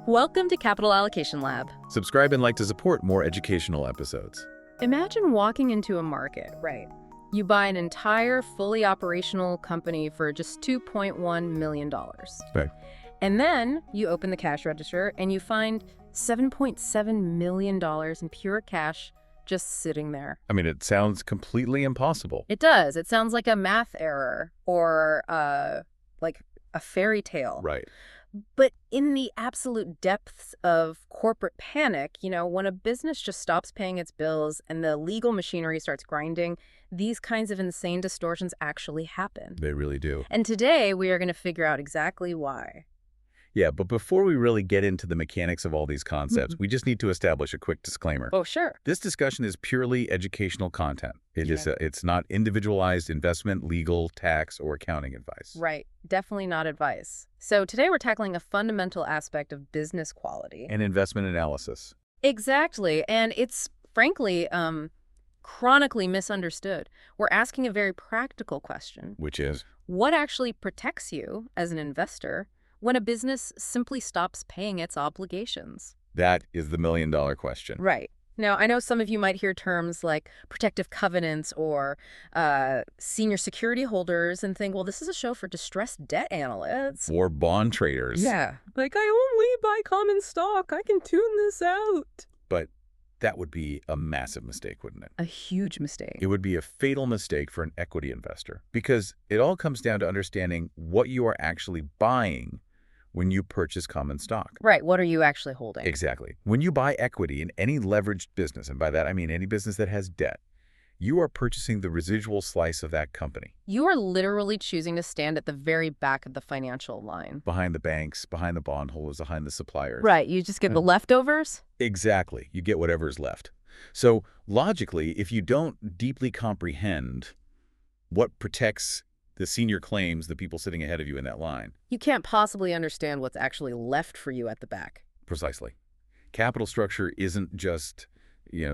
Welcome to Capital Allocation Lab. Subscribe and like to support more educational episodes. Imagine walking into a market, right? You buy an entire fully operational company for just $2.1 million. Right. And then you open the cash register and you find $7.7 million in pure cash just sitting there. I mean, it sounds completely impossible. It does. It sounds like a math error or like a fairy tale. Right. But in the absolute depths of corporate panic, when a business just stops paying its bills and the legal machinery starts grinding, these kinds of insane distortions actually happen. They really do. And today we are going to figure out exactly why. Yeah, but before we really get into the mechanics of all these concepts, we just need to establish a quick disclaimer. Oh, sure. This discussion is purely educational content. It's not individualized investment, legal, tax, or accounting advice. Right. Definitely not advice. So today we're tackling a fundamental aspect of business quality. And investment analysis. Exactly. And it's frankly chronically misunderstood. We're asking a very practical question. Which is? What actually protects you as an investor when a business simply stops paying its obligations? That is the million-dollar question. Right. Now, I know some of you might hear terms like protective covenants or senior security holders and think, well, this is a show for distressed debt analysts. Or bond traders. Yeah. Like, I only buy common stock. I can tune this out. But that would be a massive mistake, wouldn't it? A huge mistake. It would be a fatal mistake for an equity investor because it all comes down to understanding what you are actually buying when you purchase common stock. Right. What are you actually holding? Exactly. When you buy equity in any leveraged business, and by that I mean any business that has debt, you are purchasing the residual slice of that company. You are literally choosing to stand at the very back of the financial line. Behind the banks, behind the bondholders, behind the suppliers. Right. You just get the leftovers? Exactly. You get whatever's left. So logically, if you don't deeply comprehend what protects the senior claims, the people sitting ahead of you in that line. You can't possibly understand what's actually left for you at the back. Precisely. Capital structure isn't just,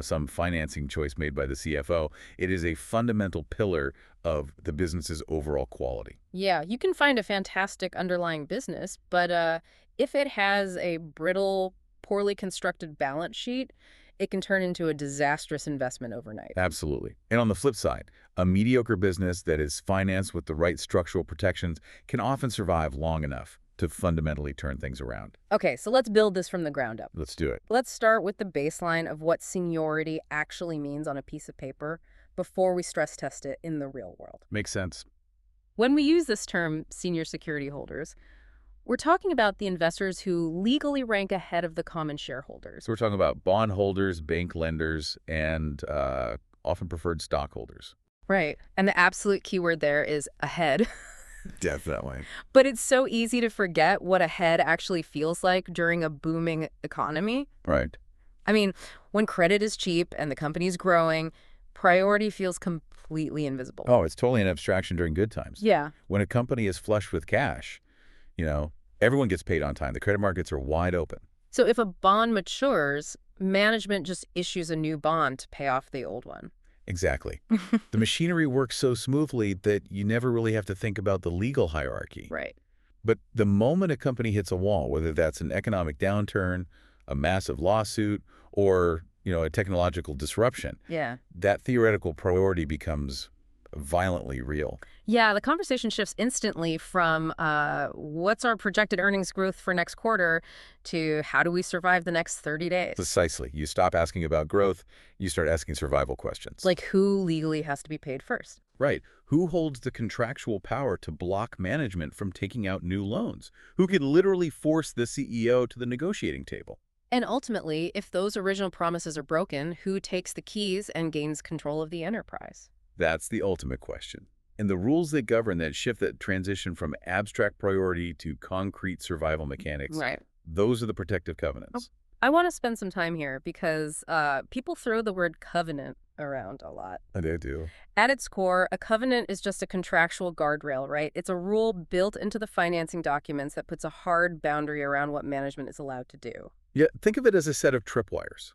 some financing choice made by the CFO. It is a fundamental pillar of the business's overall quality. Yeah, you can find a fantastic underlying business, but if it has a brittle, poorly constructed balance sheet, it can turn into a disastrous investment overnight. Absolutely. And on the flip side, a mediocre business that is financed with the right structural protections can often survive long enough to fundamentally turn things around. Okay, so let's build this from the ground up. Let's do it. Let's start with the baseline of what seniority actually means on a piece of paper before we stress test it in the real world. Makes sense. When we use this term, senior security holders, we're talking about the investors who legally rank ahead of the common shareholders. So we're talking about bondholders, bank lenders, and often preferred stockholders. Right. And the absolute keyword there is ahead. Definitely. But it's so easy to forget what ahead actually feels like during a booming economy. Right. I mean, when credit is cheap and the company's growing, priority feels completely invisible. Oh, it's totally an abstraction during good times. Yeah. When a company is flush with cash, everyone gets paid on time. The credit markets are wide open. So if a bond matures, management just issues a new bond to pay off the old one. Exactly. The machinery works so smoothly that you never really have to think about the legal hierarchy. Right. But the moment a company hits a wall, whether that's an economic downturn, a massive lawsuit, or, a technological disruption, Yeah. that theoretical priority becomes violently real. Yeah, the conversation shifts instantly from what's our projected earnings growth for next quarter to how do we survive the next 30 days? Precisely. You stop asking about growth, you start asking survival questions. Like who legally has to be paid first? Right. Who holds the contractual power to block management from taking out new loans? Who can literally force the CEO to the negotiating table? And ultimately, if those original promises are broken, who takes the keys and gains control of the enterprise? That's the ultimate question. And the rules that govern that shift, that transition from abstract priority to concrete survival mechanics, Right. Those are the protective covenants. I want to spend some time here because people throw the word covenant around a lot. They do. At its core, a covenant is just a contractual guardrail, right? It's a rule built into the financing documents that puts a hard boundary around what management is allowed to do. Yeah, think of it as a set of tripwires.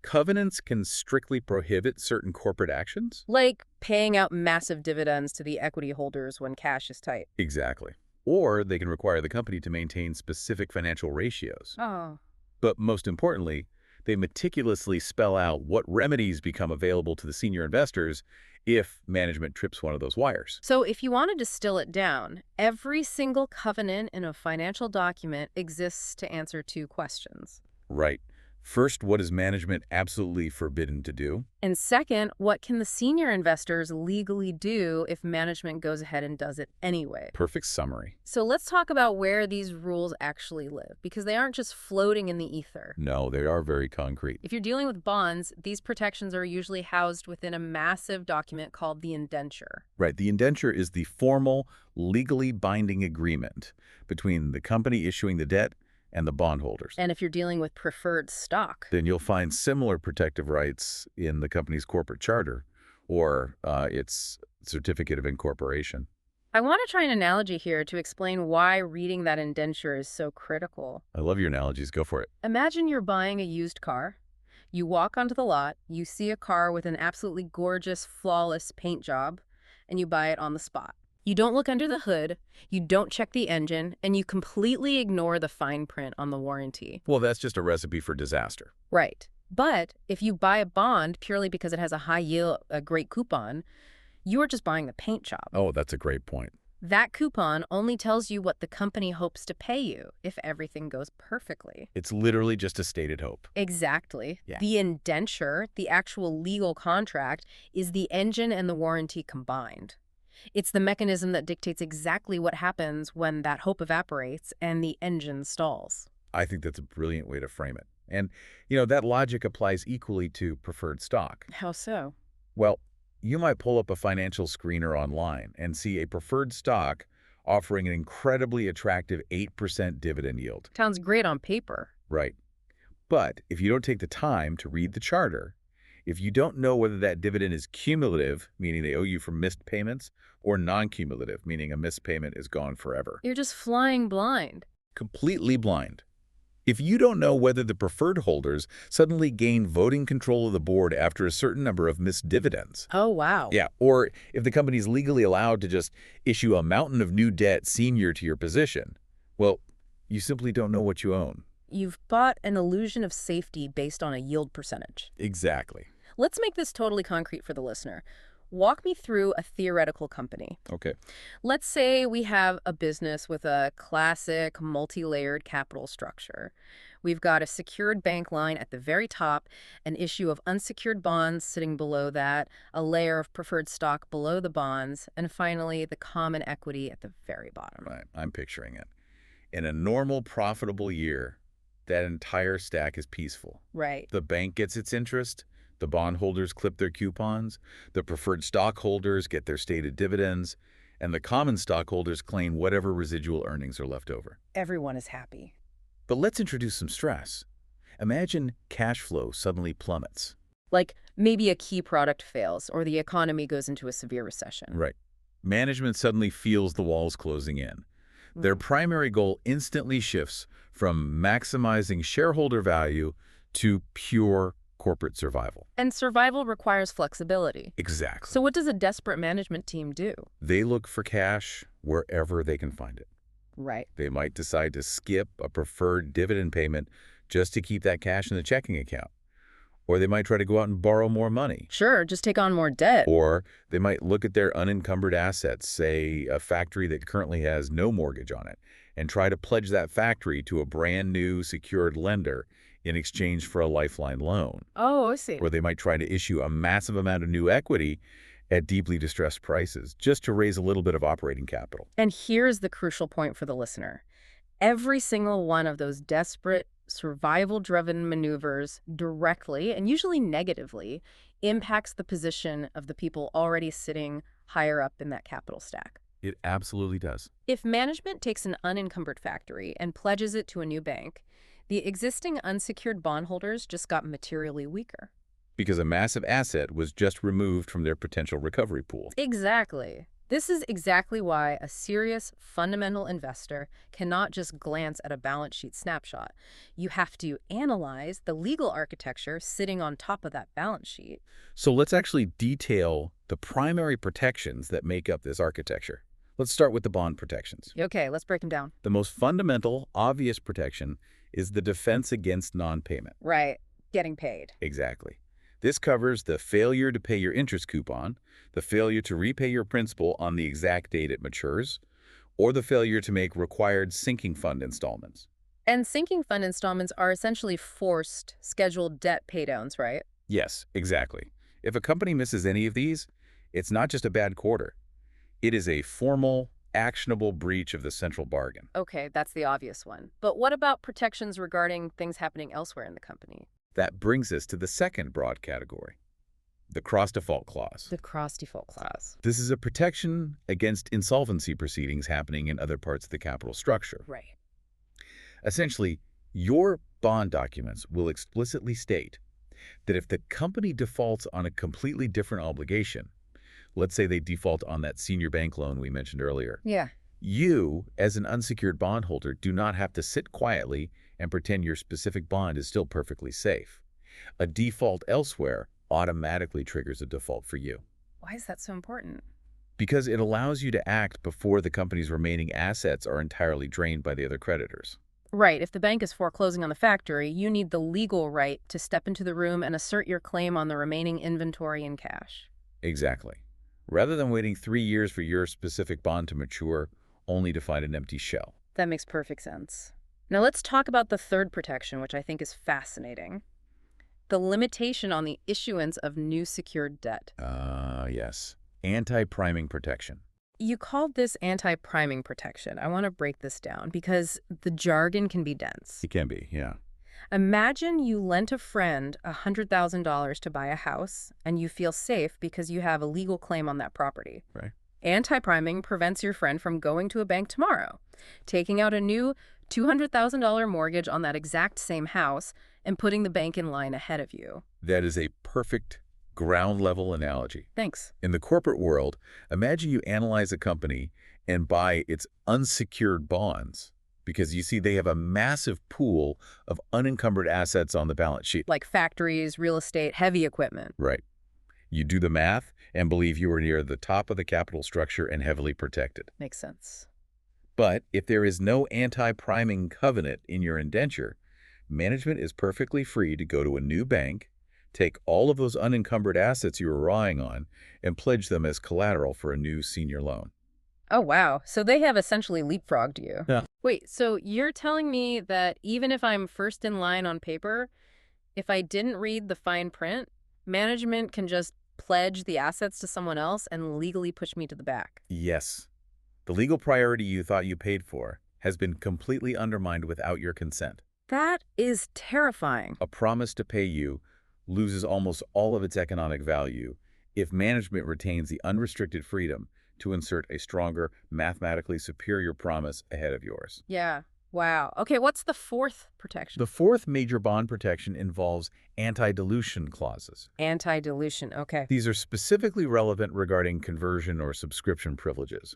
Covenants can strictly prohibit certain corporate actions. Like paying out massive dividends to the equity holders when cash is tight. Exactly. or they can require the company to maintain specific financial ratios. Oh. But most importantly, they meticulously spell out what remedies become available to the senior investors if management trips one of those wires. So if you want to distill it down, every single covenant in a financial document exists to answer two questions. Right. First, what is management absolutely forbidden to do? And second, what can the senior investors legally do if management goes ahead and does it anyway? Perfect summary. So let's talk about where these rules actually live, because they aren't just floating in the ether. No, they are very concrete. If you're dealing with bonds, these protections are usually housed within a massive document called the indenture. Right. The indenture is the formal, legally binding agreement between the company issuing the debt and the bondholders. And if you're dealing with preferred stock, Then you'll find similar protective rights in the company's corporate charter or its certificate of incorporation. I want to try an analogy here to explain why reading that indenture is so critical. I love your analogies. Go for it. Imagine you're buying a used car. You walk onto the lot, you see a car with an absolutely gorgeous, flawless paint job, and you buy it on the spot. You don't look under the hood, you don't check the engine, and you completely ignore the fine print on the warranty. Well, that's just a recipe for disaster. Right. But if you buy a bond purely because it has a high yield, a great coupon, you are just buying the paint job. Oh, that's a great point. That coupon only tells you what the company hopes to pay you if everything goes perfectly. It's literally just a stated hope. Exactly. Yeah. The indenture, the actual legal contract, is the engine and the warranty combined. It's the mechanism that dictates exactly what happens when that hope evaporates and the engine stalls. I think that's a brilliant way to frame it. And, that logic applies equally to preferred stock. How so? Well, you might pull up a financial screener online and see a preferred stock offering an incredibly attractive 8% dividend yield. Sounds great on paper. Right. But if you don't take the time to read the charter, if you don't know whether that dividend is cumulative, meaning they owe you for missed payments, or non-cumulative, meaning a missed payment is gone forever. You're just flying blind. Completely blind. If you don't know whether the preferred holders suddenly gain voting control of the board after a certain number of missed dividends. Oh, wow. Yeah, or if the company is legally allowed to just issue a mountain of new debt senior to your position, well, you simply don't know what you own. You've bought an illusion of safety based on a yield percentage. Exactly. Let's make this totally concrete for the listener. Walk me through a theoretical company. Okay. Let's say we have a business with a classic multi-layered capital structure. We've got a secured bank line at the very top, an issue of unsecured bonds sitting below that, a layer of preferred stock below the bonds, and finally the common equity at the very bottom. Right. I'm picturing it. In a normal, profitable year, that entire stack is peaceful. Right. The bank gets its interest, the bondholders clip their coupons, the preferred stockholders get their stated dividends, and the common stockholders claim whatever residual earnings are left over. Everyone is happy. But let's introduce some stress. Imagine cash flow suddenly plummets. Like maybe a key product fails or the economy goes into a severe recession. Right. Management suddenly feels the walls closing in. Their primary goal instantly shifts from maximizing shareholder value to pure corporate survival. And survival requires flexibility. Exactly. So what does a desperate management team do? They look for cash wherever they can find it. Right. They might decide to skip a preferred dividend payment just to keep that cash in the checking account. Or they might try to go out and borrow more money. Sure, just take on more debt. Or they might look at their unencumbered assets, say a factory that currently has no mortgage on it, and try to pledge that factory to a brand new secured lender in exchange for a lifeline loan. Oh, I see. Or they might try to issue a massive amount of new equity at deeply distressed prices just to raise a little bit of operating capital. And here's the crucial point for the listener. Every single one of those desperate, survival-driven maneuvers directly, and usually negatively, impacts the position of the people already sitting higher up in that capital stack. It absolutely does. If management takes an unencumbered factory and pledges it to a new bank, the existing unsecured bondholders just got materially weaker. Because a massive asset was just removed from their potential recovery pool. Exactly. This is exactly why a serious, fundamental investor cannot just glance at a balance sheet snapshot. You have to analyze the legal architecture sitting on top of that balance sheet. So let's actually detail the primary protections that make up this architecture. Let's start with the bond protections. Okay, let's break them down. The most fundamental, obvious protection is the defense against non-payment. Right, getting paid. Exactly. This covers the failure to pay your interest coupon, the failure to repay your principal on the exact date it matures, or the failure to make required sinking fund installments. And sinking fund installments are essentially forced, scheduled debt paydowns, right? Yes, exactly. If a company misses any of these, it's not just a bad quarter. It is a formal, actionable breach of the central bargain. Okay, that's the obvious one. But what about protections regarding things happening elsewhere in the company? That brings us to the second broad category, the cross-default clause. The cross-default clause. This is a protection against insolvency proceedings happening in other parts of the capital structure. Right. Essentially, your bond documents will explicitly state that if the company defaults on a completely different obligation, let's say they default on that senior bank loan we mentioned earlier, Yeah. you, as an unsecured bondholder, do not have to sit quietly and pretend your specific bond is still perfectly safe. A default elsewhere automatically triggers a default for you Why is that so important? because it allows you to act before the company's remaining assets are entirely drained by the other creditors. Right, if the bank is foreclosing on the factory, you need the legal right to step into the room and assert your claim on the remaining inventory in cash. Exactly. Rather than waiting 3 years for your specific bond to mature, only to find an empty shell. That makes perfect sense. Now let's talk about the third protection, which I think is fascinating. The limitation on the issuance of new secured debt. Yes. Anti-priming protection. You called this anti-priming protection. I want to break this down because the jargon can be dense. It can be, yeah. Imagine you lent a friend $100,000 to buy a house and you feel safe because you have a legal claim on that property. Right. Anti-priming prevents your friend from going to a bank tomorrow, taking out a new $200,000 mortgage on that exact same house and putting the bank in line ahead of you. That is a perfect ground-level analogy. Thanks. In the corporate world, imagine you analyze a company and buy its unsecured bonds because you see they have a massive pool of unencumbered assets on the balance sheet. Like factories, real estate, heavy equipment. Right. You do the math and believe you are near the top of the capital structure and heavily protected. Makes sense. But if there is no anti-priming covenant in your indenture, management is perfectly free to go to a new bank, take all of those unencumbered assets you were relying on, and pledge them as collateral for a new senior loan. Oh, wow. So they have essentially leapfrogged you. Yeah. Wait, so you're telling me that even if I'm first in line on paper, if I didn't read the fine print, management can just pledge the assets to someone else and legally push me to the back? Yes. The legal priority you thought you paid for has been completely undermined without your consent. That is terrifying. A promise to pay you loses almost all of its economic value if management retains the unrestricted freedom to insert a stronger, mathematically superior promise ahead of yours. Yeah. Wow. Okay, what's the fourth protection? The fourth major bond protection involves anti-dilution clauses. Anti-dilution. Okay. These are specifically relevant regarding conversion or subscription privileges.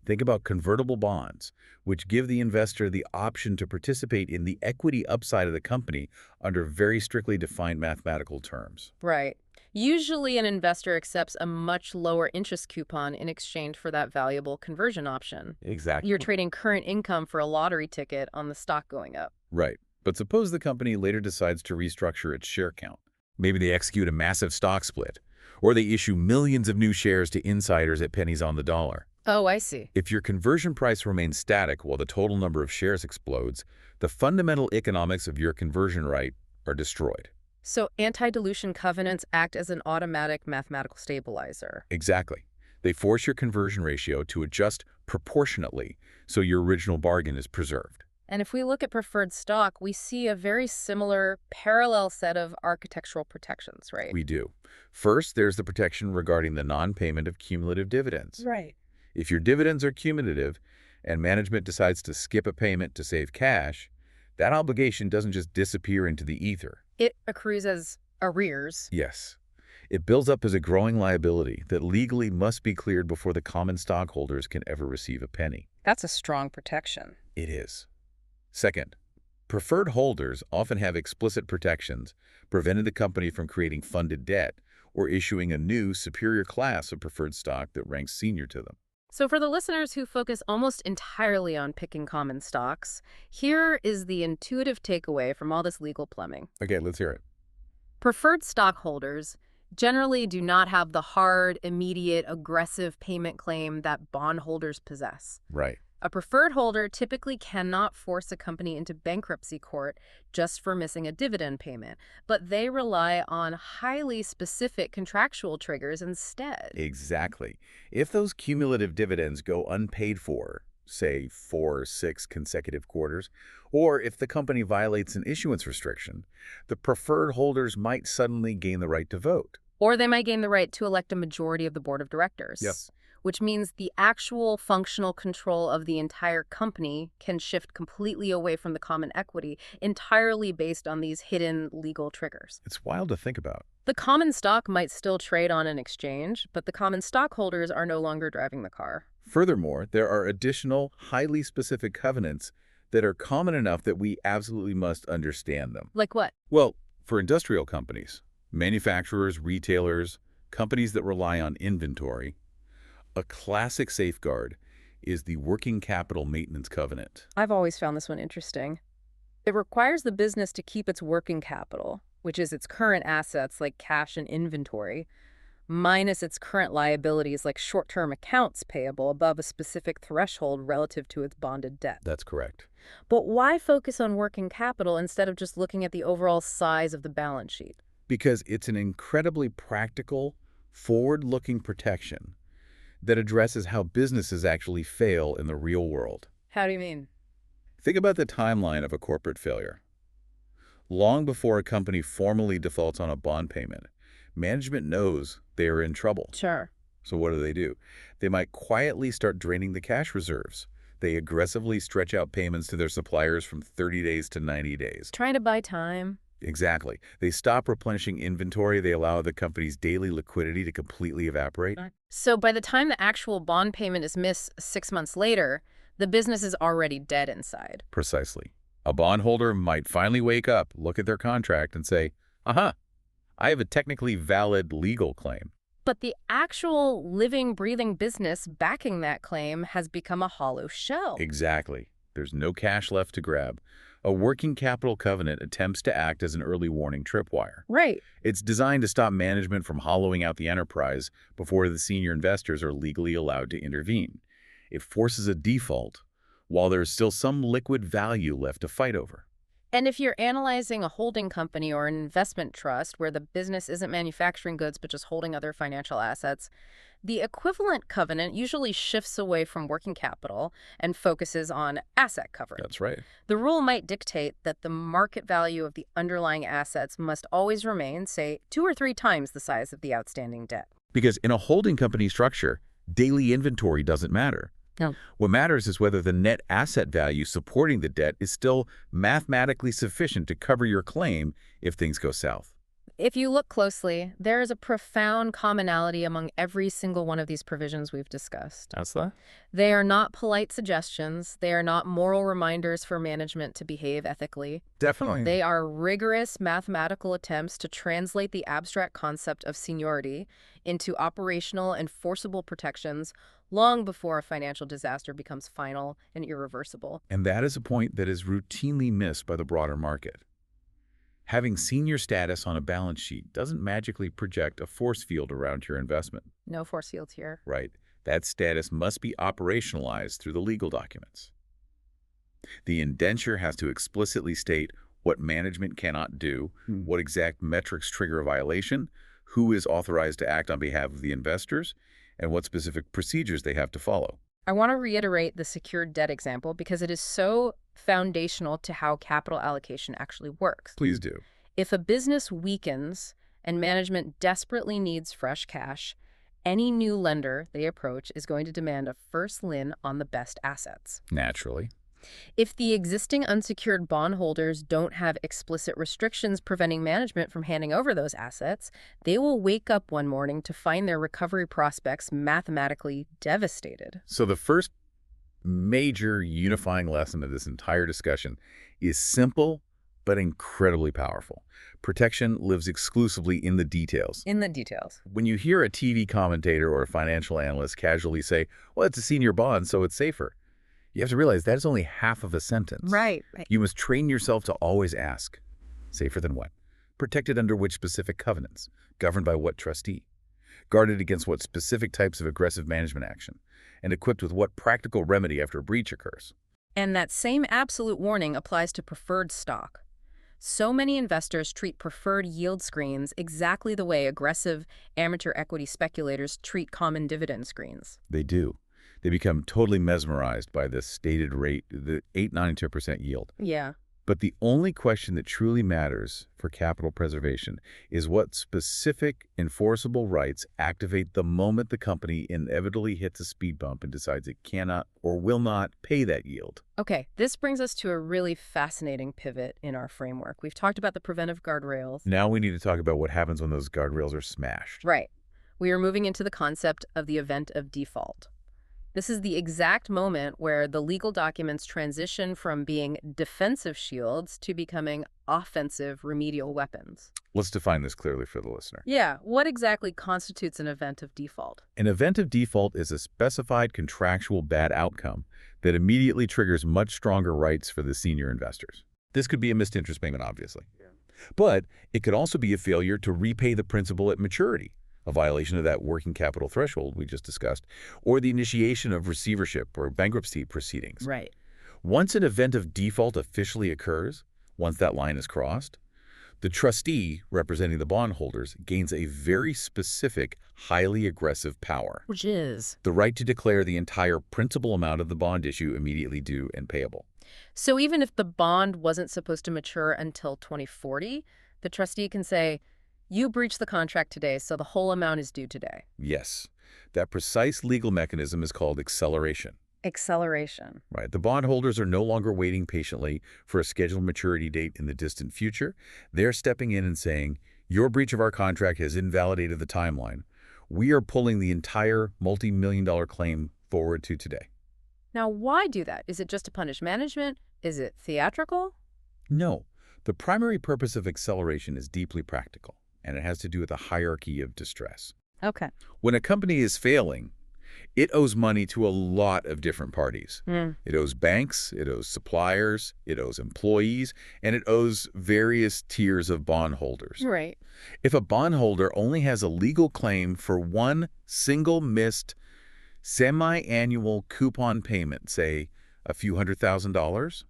Think about convertible bonds, which give the investor the option to participate in the equity upside of the company under very strictly defined mathematical terms. Right. Usually an investor accepts a much lower interest coupon in exchange for that valuable conversion option. Exactly. You're trading current income for a lottery ticket on the stock going up. Right. But suppose the company later decides to restructure its share count. Maybe they execute a massive stock split, or they issue millions of new shares to insiders at pennies on the dollar. Oh, I see. If your conversion price remains static while the total number of shares explodes, the fundamental economics of your conversion right are destroyed. So anti-dilution covenants act as an automatic mathematical stabilizer. Exactly. They force your conversion ratio to adjust proportionately so your original bargain is preserved. And if we look at preferred stock, we see a very similar parallel set of architectural protections, right? We do. First, there's the protection regarding the non-payment of cumulative dividends. Right. If your dividends are cumulative and management decides to skip a payment to save cash, that obligation doesn't just disappear into the ether. It accrues as arrears. Yes. It builds up as a growing liability that legally must be cleared before the common stockholders can ever receive a penny. That's a strong protection. It is. Second, preferred holders often have explicit protections preventing the company from creating funded debt or issuing a new, superior class of preferred stock that ranks senior to them. So for the listeners who focus almost entirely on picking common stocks, here is the intuitive takeaway from all this legal plumbing. Okay, let's hear it. Preferred stockholders generally do not have the hard, immediate, aggressive payment claim that bondholders possess. Right. A preferred holder typically cannot force a company into bankruptcy court just for missing a dividend payment, but they rely on highly specific contractual triggers instead. Exactly. If those cumulative dividends go unpaid for, say 4 or 6 consecutive quarters, or if the company violates an issuance restriction, the preferred holders might suddenly gain the right to vote. Or they might gain the right to elect a majority of the board of directors. Yep. Which means the actual functional control of the entire company can shift completely away from the common equity, entirely based on these hidden legal triggers. It's wild to think about. The common stock might still trade on an exchange, but the common stockholders are no longer driving the car. Furthermore, there are additional, highly specific covenants that are common enough that we absolutely must understand them. Like what? Well, for industrial companies, manufacturers, retailers, companies that rely on inventory, a classic safeguard is the working capital maintenance covenant. I've always found this one interesting. It requires the business to keep its working capital, which is its current assets like cash and inventory, minus its current liabilities like short-term accounts payable above a specific threshold relative to its bonded debt. That's correct. But why focus on working capital instead of just looking at the overall size of the balance sheet? Because it's an incredibly practical, forward-looking protection that addresses how businesses actually fail in the real world. How do you mean? Think about the timeline of a corporate failure. Long before a company formally defaults on a bond payment, management knows they are in trouble. Sure. So what do? They might quietly start draining the cash reserves. They aggressively stretch out payments to their suppliers from 30 days to 90 days. Trying to buy time. Exactly. They stop replenishing inventory. They allow the company's daily liquidity to completely evaporate. So by the time the actual bond payment is missed 6 months later, the business is already dead inside. Precisely. A bondholder might finally wake up, look at their contract, and say, aha, I have a technically valid legal claim. But the actual living, breathing business backing that claim has become a hollow shell. Exactly. There's no cash left to grab. A working capital covenant attempts to act as an early warning tripwire. Right. It's designed to stop management from hollowing out the enterprise before the senior investors are legally allowed to intervene. It forces a default while there's still some liquid value left to fight over. And if you're analyzing a holding company or an investment trust where the business isn't manufacturing goods but just holding other financial assets, the equivalent covenant usually shifts away from working capital and focuses on asset coverage. That's right. The rule might dictate that the market value of the underlying assets must always remain, say, 2 or 3 times the size of the outstanding debt. Because in a holding company structure, daily inventory doesn't matter. No. What matters is whether the net asset value supporting the debt is still mathematically sufficient to cover your claim if things go south. If you look closely, there is a profound commonality among every single one of these provisions we've discussed. How's that? They are not polite suggestions. They are not moral reminders for management to behave ethically. Definitely. They are rigorous mathematical attempts to translate the abstract concept of seniority into operational and forcible protections long before a financial disaster becomes final and irreversible. And that is a point that is routinely missed by the broader market. Having senior status on a balance sheet doesn't magically project a force field around your investment. No force fields here. Right. That status must be operationalized through the legal documents. The indenture has to explicitly state what management cannot do, what exact metrics trigger a violation, who is authorized to act on behalf of the investors, and what specific procedures they have to follow. I want to reiterate the secured debt example because it is so foundational to how capital allocation actually works. Please do. If a business weakens and management desperately needs fresh cash, any new lender they approach is going to demand a first lien on the best assets. Naturally. If the existing unsecured bondholders don't have explicit restrictions preventing management from handing over those assets, they will wake up one morning to find their recovery prospects mathematically devastated. So the first major unifying lesson of this entire discussion is simple, but incredibly powerful. Protection lives exclusively in the details. In the details. When you hear a TV commentator or a financial analyst casually say, well, it's a senior bond, so it's safer, you have to realize that is only half of a sentence. Right. You must train yourself to always ask, safer than what? Protected under which specific covenants? Governed by what trustee? Guarded against what specific types of aggressive management action? And equipped with what practical remedy after a breach occurs? And that same absolute warning applies to preferred stock. So many investors treat preferred yield screens exactly the way aggressive amateur equity speculators treat common dividend screens. They do. They become totally mesmerized by the stated rate, the 8.92% yield. Yeah. But the only question that truly matters for capital preservation is what specific enforceable rights activate the moment the company inevitably hits a speed bump and decides it cannot or will not pay that yield. Okay, this brings us to a really fascinating pivot in our framework. We've talked about the preventive guardrails. Now we need to talk about what happens when those guardrails are smashed. Right. We are moving into the concept of the event of default. This is the exact moment where the legal documents transition from being defensive shields to becoming offensive remedial weapons. Let's define this clearly for the listener. Yeah, what exactly constitutes an event of default? An event of default is a specified contractual bad outcome that immediately triggers much stronger rights for the senior investors. This could be a missed interest payment, obviously. But it could also be a failure to repay the principal at maturity, a violation of that working capital threshold we just discussed, or the initiation of receivership or bankruptcy proceedings. Right. Once an event of default officially occurs, once that line is crossed, the trustee, representing the bondholders, gains a very specific, highly aggressive power. Which is? The right to declare the entire principal amount of the bond issue immediately due and payable. So even if the bond wasn't supposed to mature until 2040, the trustee can say, you breached the contract today, so the whole amount is due today. Yes. That precise legal mechanism is called acceleration. Acceleration. Right. The bondholders are no longer waiting patiently for a scheduled maturity date in the distant future. They're stepping in and saying, your breach of our contract has invalidated the timeline. We are pulling the entire multi-million-dollar claim forward to today. Now, why do that? Is it just to punish management? Is it theatrical? No. The primary purpose of acceleration is deeply practical, and it has to do with the hierarchy of distress. Okay. When a company is failing, it owes money to a lot of different parties. It owes banks, it owes suppliers, it owes employees, and it owes various tiers of bondholders. Right. If a bondholder only has a legal claim for one single missed semi-annual coupon payment, say a few $100,000,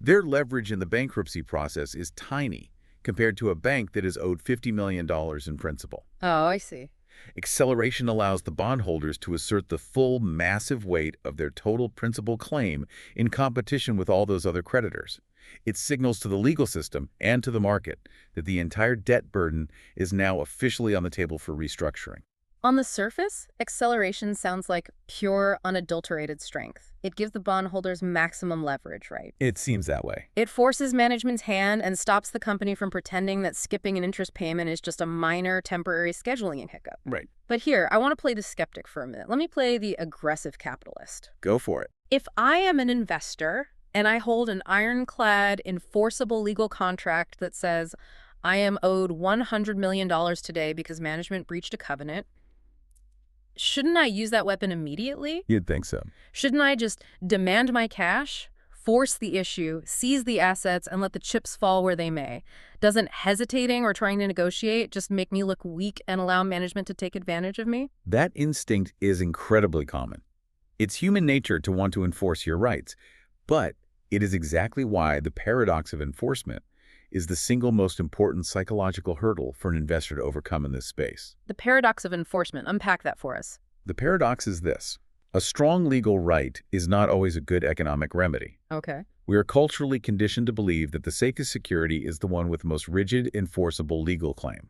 their leverage in the bankruptcy process is tiny compared to a bank that is owed $50 million in principal. Oh, I see. Acceleration allows the bondholders to assert the full massive weight of their total principal claim in competition with all those other creditors. It signals to the legal system and to the market that the entire debt burden is now officially on the table for restructuring. On the surface, acceleration sounds like pure, unadulterated strength. It gives the bondholders maximum leverage, right? It seems that way. It forces management's hand and stops the company from pretending that skipping an interest payment is just a minor temporary scheduling hiccup. Right. But here, I want to play the skeptic for a minute. Let me play the aggressive capitalist. Go for it. If I am an investor and I hold an ironclad, enforceable legal contract that says I am owed $100 million today because management breached a covenant, shouldn't I use that weapon immediately? You'd think so. Shouldn't I just demand my cash, force the issue, seize the assets, and let the chips fall where they may? Doesn't hesitating or trying to negotiate just make me look weak and allow management to take advantage of me? That instinct is incredibly common. It's human nature to want to enforce your rights, but it is exactly why the paradox of enforcement is the single most important psychological hurdle for an investor to overcome in this space. The paradox of enforcement. Unpack that for us. The paradox is this. A strong legal right is not always a good economic remedy. Okay. We are culturally conditioned to believe that the safest security is the one with the most rigid, enforceable legal claim.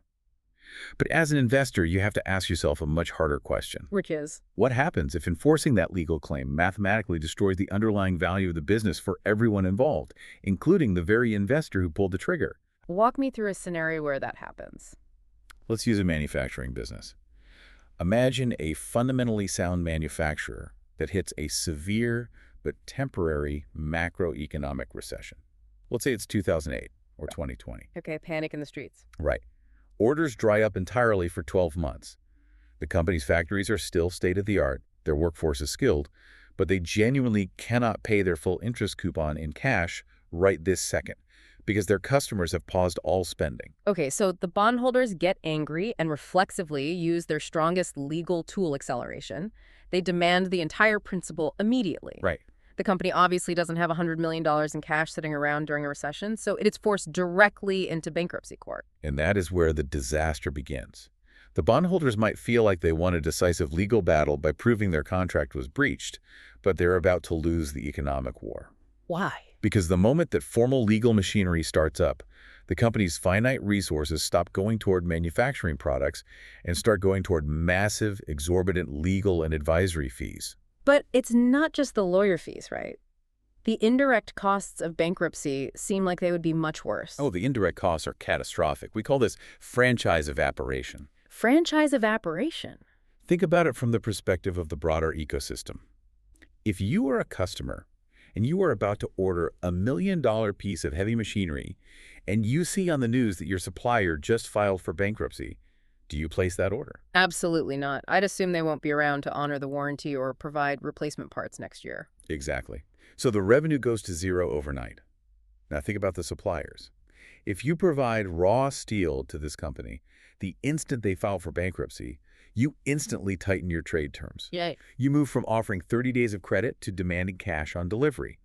But as an investor, you have to ask yourself a much harder question. Which is? What happens if enforcing that legal claim mathematically destroys the underlying value of the business for everyone involved, including the very investor who pulled the trigger? Walk me through a scenario where that happens. Let's use a manufacturing business. Imagine a fundamentally sound manufacturer that hits a severe but temporary macroeconomic recession. Let's say it's 2008. or 2020. Okay, panic in the streets. Right. Orders dry up entirely for 12 months. The company's factories are still state-of-the-art, their workforce is skilled, but they genuinely cannot pay their full interest coupon in cash right this second because their customers have paused all spending. Okay, so the bondholders get angry and reflexively use their strongest legal tool, acceleration. They demand the entire principal immediately. Right. The company obviously doesn't have $100 million in cash sitting around during a recession, so it is forced directly into bankruptcy court. And that is where the disaster begins. The bondholders might feel like they won a decisive legal battle by proving their contract was breached, but they're about to lose the economic war. Why? Because the moment that formal legal machinery starts up, the company's finite resources stop going toward manufacturing products and start going toward massive, exorbitant legal and advisory fees. But it's not just the lawyer fees, right? The indirect costs of bankruptcy seem like they would be much worse. Oh, the indirect costs are catastrophic. We call this franchise evaporation. Franchise evaporation. Think about it from the perspective of the broader ecosystem. If you are a customer and you are about to order a $1 million piece of heavy machinery and you see on the news that your supplier just filed for bankruptcy, do you place that order? Absolutely not. I'd assume they won't be around to honor the warranty or provide replacement parts next year. Exactly. So the revenue goes to zero overnight. Now think about the suppliers. If you provide raw steel to this company, the instant they file for bankruptcy, you instantly tighten your trade terms. Yay. You move from offering 30 days of credit to demanding cash on delivery.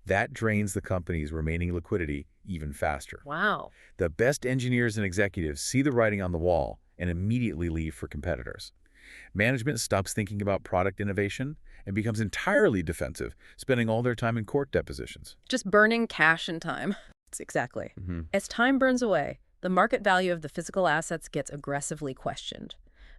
That drains the company's remaining liquidity even faster. Wow. The best engineers and executives see the writing on the wall and immediately leave for competitors. Management stops thinking about product innovation and becomes entirely defensive, spending all their time in court depositions. Just burning cash and time. Exactly. As time burns away, the market value of the physical assets gets aggressively questioned.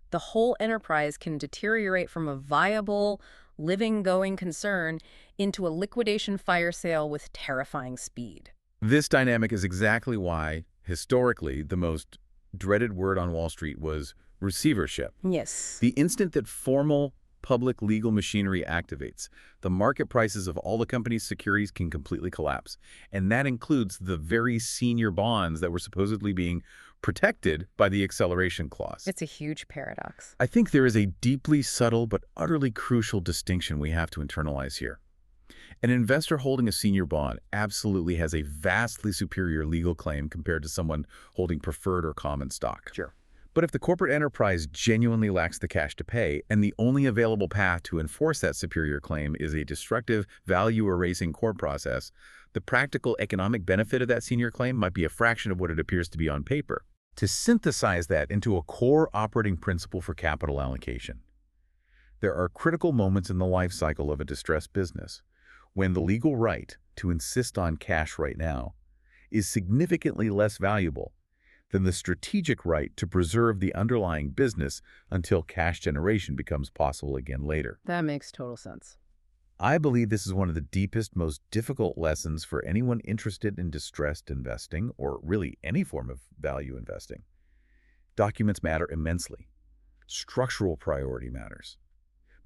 The whole enterprise can deteriorate from a viable, living, going concern into a liquidation fire sale with terrifying speed. This dynamic is exactly why, historically, the most dreaded word on Wall Street was receivership. Yes. The instant that formal public legal machinery activates, the market prices of all the company's securities can completely collapse. And that includes the very senior bonds that were supposedly being protected by the acceleration clause. It's a huge paradox. I think there is a deeply subtle but utterly crucial distinction we have to internalize here. An investor holding a senior bond absolutely has a vastly superior legal claim compared to someone holding preferred or common stock. Sure. But if the corporate enterprise genuinely lacks the cash to pay, and the only available path to enforce that superior claim is a destructive, value-erasing court process, the practical economic benefit of that senior claim might be a fraction of what it appears to be on paper. To synthesize that into a core operating principle for capital allocation, there are critical moments in the life cycle of a distressed business when the legal right to insist on cash right now is significantly less valuable than the strategic right to preserve the underlying business until cash generation becomes possible again later. That makes total sense. I believe this is one of the deepest, most difficult lessons for anyone interested in distressed investing, or really any form of value investing. Documents matter immensely. Structural priority matters.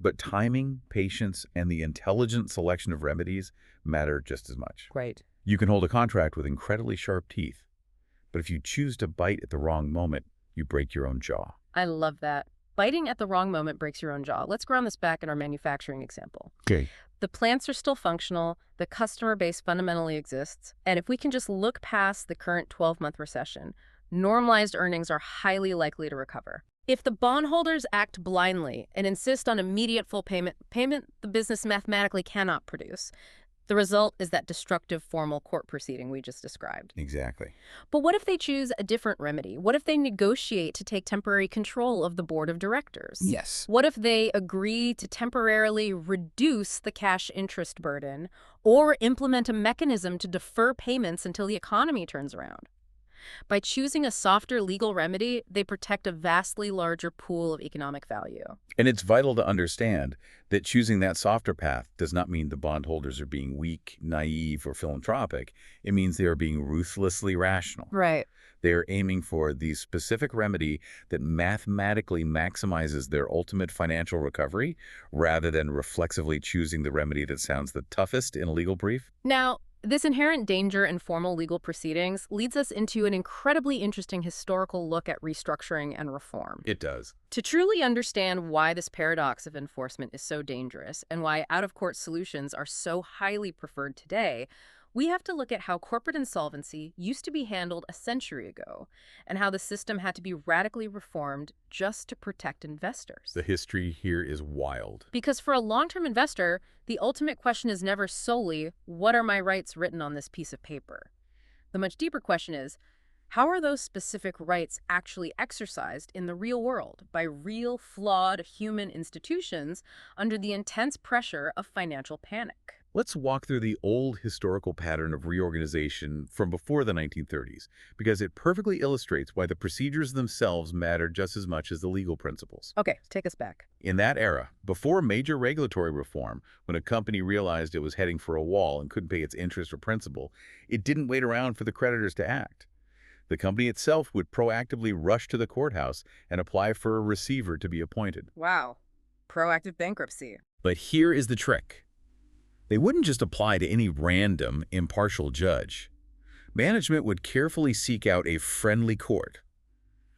But timing, patience, and the intelligent selection of remedies matter just as much. Right. You can hold a contract with incredibly sharp teeth, but if you choose to bite at the wrong moment, you break your own jaw. I love that. Biting at the wrong moment breaks your own jaw. Let's ground this back in our manufacturing example. Okay. The plants are still functional, the customer base fundamentally exists, and if we can just look past the current 12-month recession, normalized earnings are highly likely to recover. If the bondholders act blindly and insist on immediate full payment the business mathematically cannot produce, the result is that destructive formal court proceeding we just described. Exactly. But what if they choose a different remedy? What if they negotiate to take temporary control of the board of directors? Yes. What if they agree to temporarily reduce the cash interest burden or implement a mechanism to defer payments until the economy turns around? By choosing a softer legal remedy, they protect a vastly larger pool of economic value. And it's vital to understand that choosing that softer path does not mean the bondholders are being weak, naive, or philanthropic. It means they are being ruthlessly rational. Right. They are aiming for the specific remedy that mathematically maximizes their ultimate financial recovery rather than reflexively choosing the remedy that sounds the toughest in a legal brief. Now, This inherent danger in formal legal proceedings leads us into an incredibly interesting historical look at restructuring and reform. It does. To truly understand why this paradox of enforcement is so dangerous and why out-of-court solutions are so highly preferred today, we have to look at how corporate insolvency used to be handled a century ago and how the system had to be radically reformed just to protect investors. The history here is wild. Because for a long-term investor, the ultimate question is never solely, what are my rights written on this piece of paper? The much deeper question is, how are those specific rights actually exercised in the real world by real, flawed human institutions under the intense pressure of financial panic? Let's walk through the old historical pattern of reorganization from before the 1930s, because it perfectly illustrates why the procedures themselves matter just as much as the legal principles. Okay, take us back. In that era, before major regulatory reform, when a company realized it was heading for a wall and couldn't pay its interest or principal, it didn't wait around for the creditors to act. The company itself would proactively rush to the courthouse and apply for a receiver to be appointed. Wow. Proactive bankruptcy. But here is the trick. They wouldn't just apply to any random, impartial judge. Management would carefully seek out a friendly court,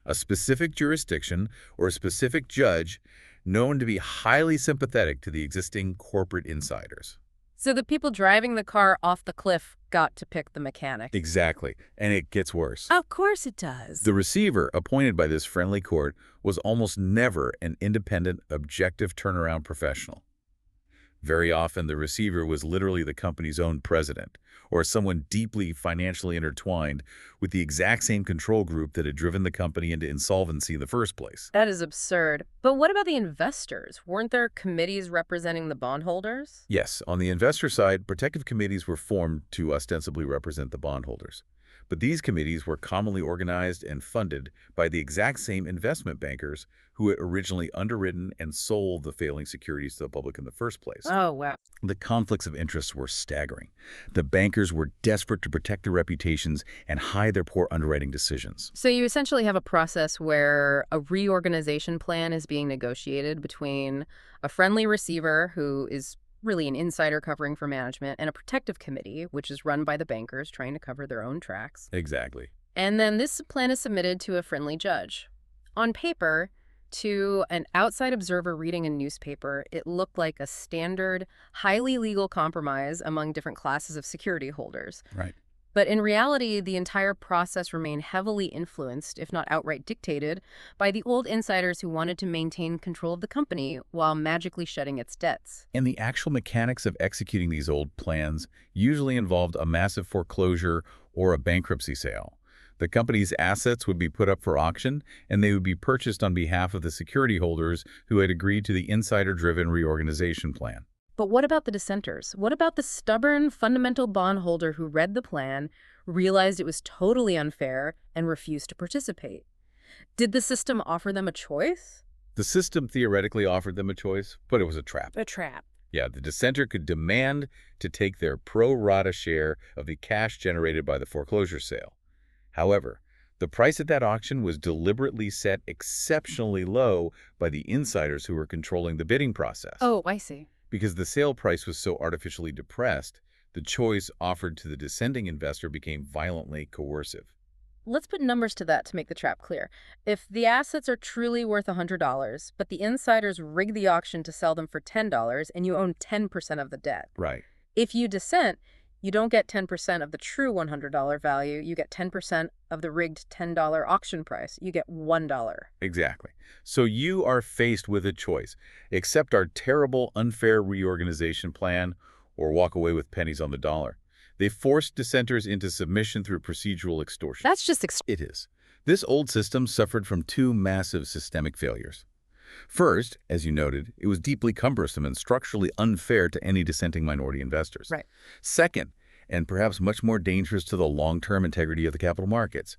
a specific jurisdiction or a specific judge known to be highly sympathetic to the existing corporate insiders. So the people driving the car off the cliff got to pick the mechanic. Exactly, and it gets worse. Of course it does. The receiver appointed by this friendly court was almost never an independent, objective turnaround professional. Very often, the receiver was literally the company's own president, or someone deeply financially intertwined with the exact same control group that had driven the company into insolvency in the first place. That is absurd. But what about the investors? Weren't there committees representing the bondholders? Yes, on the investor side, protective committees were formed to ostensibly represent the bondholders. But these committees were commonly organized and funded by the exact same investment bankers who had originally underwritten and sold the failing securities to the public in the first place. Oh, wow. The conflicts of interest were staggering. The bankers were desperate to protect their reputations and hide their poor underwriting decisions. So you essentially have a process where a reorganization plan is being negotiated between a friendly receiver who is really an insider covering for management, and a protective committee, which is run by the bankers trying to cover their own tracks. Exactly. And then this plan is submitted to a friendly judge. On paper, to an outside observer reading a newspaper, it looked like a standard, highly legal compromise among different classes of security holders. Right. But in reality, the entire process remained heavily influenced, if not outright dictated, by the old insiders who wanted to maintain control of the company while magically shedding its debts. And the actual mechanics of executing these old plans usually involved a massive foreclosure or a bankruptcy sale. The company's assets would be put up for auction, and they would be purchased on behalf of the security holders who had agreed to the insider-driven reorganization plan. But what about the dissenters? What about the stubborn, fundamental bondholder who read the plan, realized it was totally unfair, and refused to participate? Did the system offer them a choice? The system theoretically offered them a choice, but it was a trap. A trap. Yeah, the dissenter could demand to take their pro rata share of the cash generated by the foreclosure sale. However, the price at that auction was deliberately set exceptionally low by the insiders who were controlling the bidding process. Oh, I see. Because the sale price was so artificially depressed, the choice offered to the dissenting investor became violently coercive. Let's put numbers to that to make the trap clear. If the assets are truly worth $100, but the insiders rig the auction to sell them for $10 and you own 10% of the debt. Right. If you dissent, you don't get 10% of the true $100 value. You get 10% of the rigged $10 auction price. You get $1. Exactly. So you are faced with a choice. Accept our terrible, unfair reorganization plan or walk away with pennies on the dollar. They forced dissenters into submission through procedural extortion. That's just It is. This old system suffered from two massive systemic failures. First, as you noted, it was deeply cumbersome and structurally unfair to any dissenting minority investors. Right. Second, and perhaps much more dangerous to the long-term integrity of the capital markets,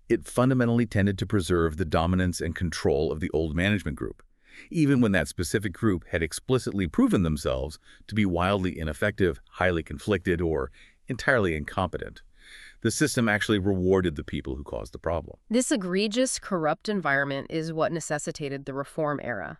it fundamentally tended to preserve the dominance and control of the old management group, even when that specific group had explicitly proven themselves to be wildly ineffective, highly conflicted, or entirely incompetent. The system actually rewarded the people who caused the problem. This egregious, corrupt environment is what necessitated the reform era.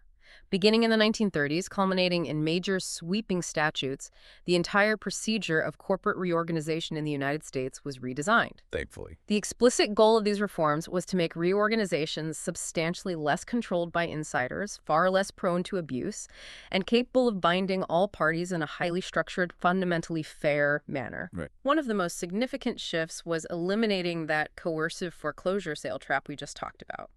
Beginning in the 1930s, culminating in major sweeping statutes, the entire procedure of corporate reorganization in the United States was redesigned. Thankfully. The explicit goal of these reforms was to make reorganizations substantially less controlled by insiders, far less prone to abuse, and capable of binding all parties in a highly structured, fundamentally fair manner. Right. One of the most significant shifts was eliminating that coercive foreclosure sale trap we just talked about.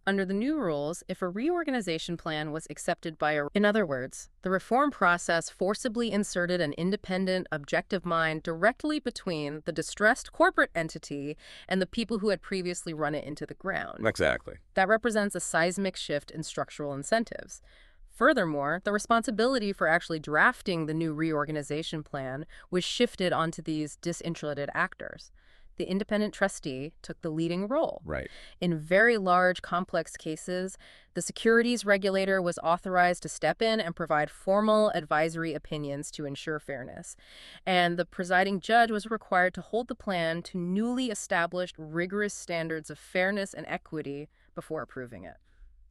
Under the new rules, if a reorganization plan was accepted by in other words, the reform process forcibly inserted an independent, objective mind directly between the distressed corporate entity and the people who had previously run it into the ground. Exactly. That represents a seismic shift in structural incentives. Furthermore, the responsibility for actually drafting the new reorganization plan was shifted onto these disinterested actors. The independent trustee took the leading role. Right. In very large, complex cases, the securities regulator was authorized to step in and provide formal advisory opinions to ensure fairness. And the presiding judge was required to hold the plan to newly established rigorous standards of fairness and equity before approving it.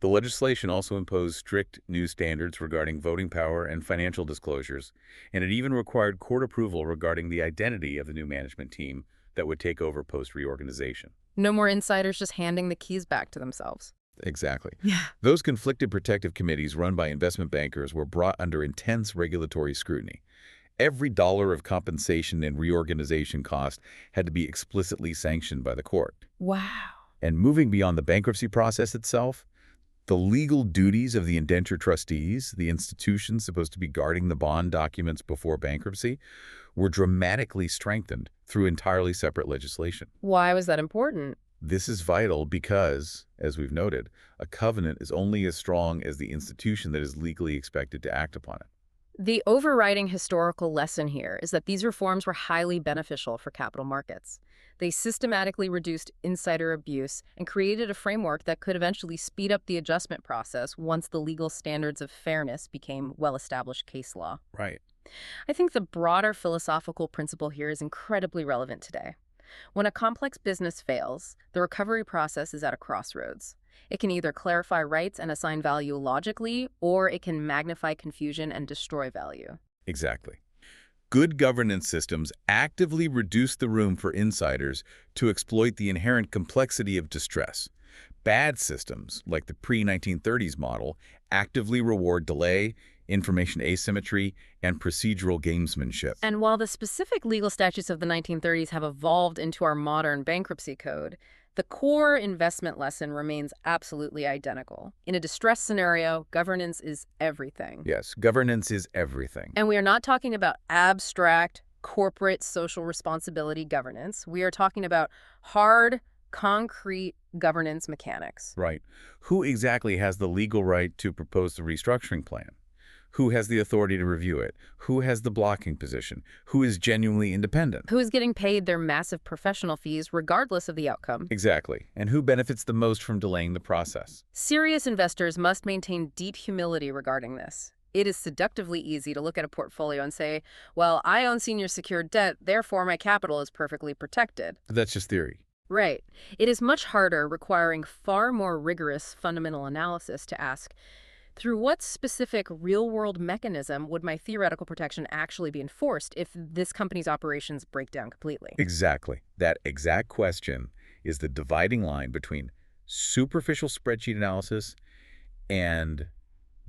The legislation also imposed strict new standards regarding voting power and financial disclosures, and it even required court approval regarding the identity of the new management team that would take over post-reorganization. No more insiders just handing the keys back to themselves. Exactly. Yeah. Those conflicted protective committees run by investment bankers were brought under intense regulatory scrutiny. Every dollar of compensation and reorganization cost had to be explicitly sanctioned by the court. Wow. And moving beyond the bankruptcy process itself, the legal duties of the indenture trustees, the institutions supposed to be guarding the bond documents before bankruptcy, were dramatically strengthened through entirely separate legislation. Why was that important? This is vital because, as we've noted, a covenant is only as strong as the institution that is legally expected to act upon it. The overriding historical lesson here is that these reforms were highly beneficial for capital markets. They systematically reduced insider abuse and created a framework that could eventually speed up the adjustment process once the legal standards of fairness became well-established case law. Right. I think the broader philosophical principle here is incredibly relevant today. When a complex business fails, the recovery process is at a crossroads. It can either clarify rights and assign value logically, or it can magnify confusion and destroy value. Exactly. Good governance systems actively reduce the room for insiders to exploit the inherent complexity of distress. Bad systems, like the pre-1930s model, actively reward delay, information asymmetry, and procedural gamesmanship. And while the specific legal statutes of the 1930s have evolved into our modern bankruptcy code, the core investment lesson remains absolutely identical. In a distress scenario, governance is everything. Yes, governance is everything. And we are not talking about abstract, corporate social responsibility governance. We are talking about hard, concrete governance mechanics. Right. Who exactly has the legal right to propose the restructuring plan? Who has the authority to review it? Who has the blocking position? Who is genuinely independent? Who is getting paid their massive professional fees regardless of the outcome? Exactly. And who benefits the most from delaying the process? Serious investors must maintain deep humility regarding this. It is seductively easy to look at a portfolio and say, well, I own senior secured debt, therefore my capital is perfectly protected. But that's just theory. Right. It is much harder, requiring far more rigorous fundamental analysis to ask, through what specific real-world mechanism would my theoretical protection actually be enforced if this company's operations break down completely? Exactly. That exact question is the dividing line between superficial spreadsheet analysis and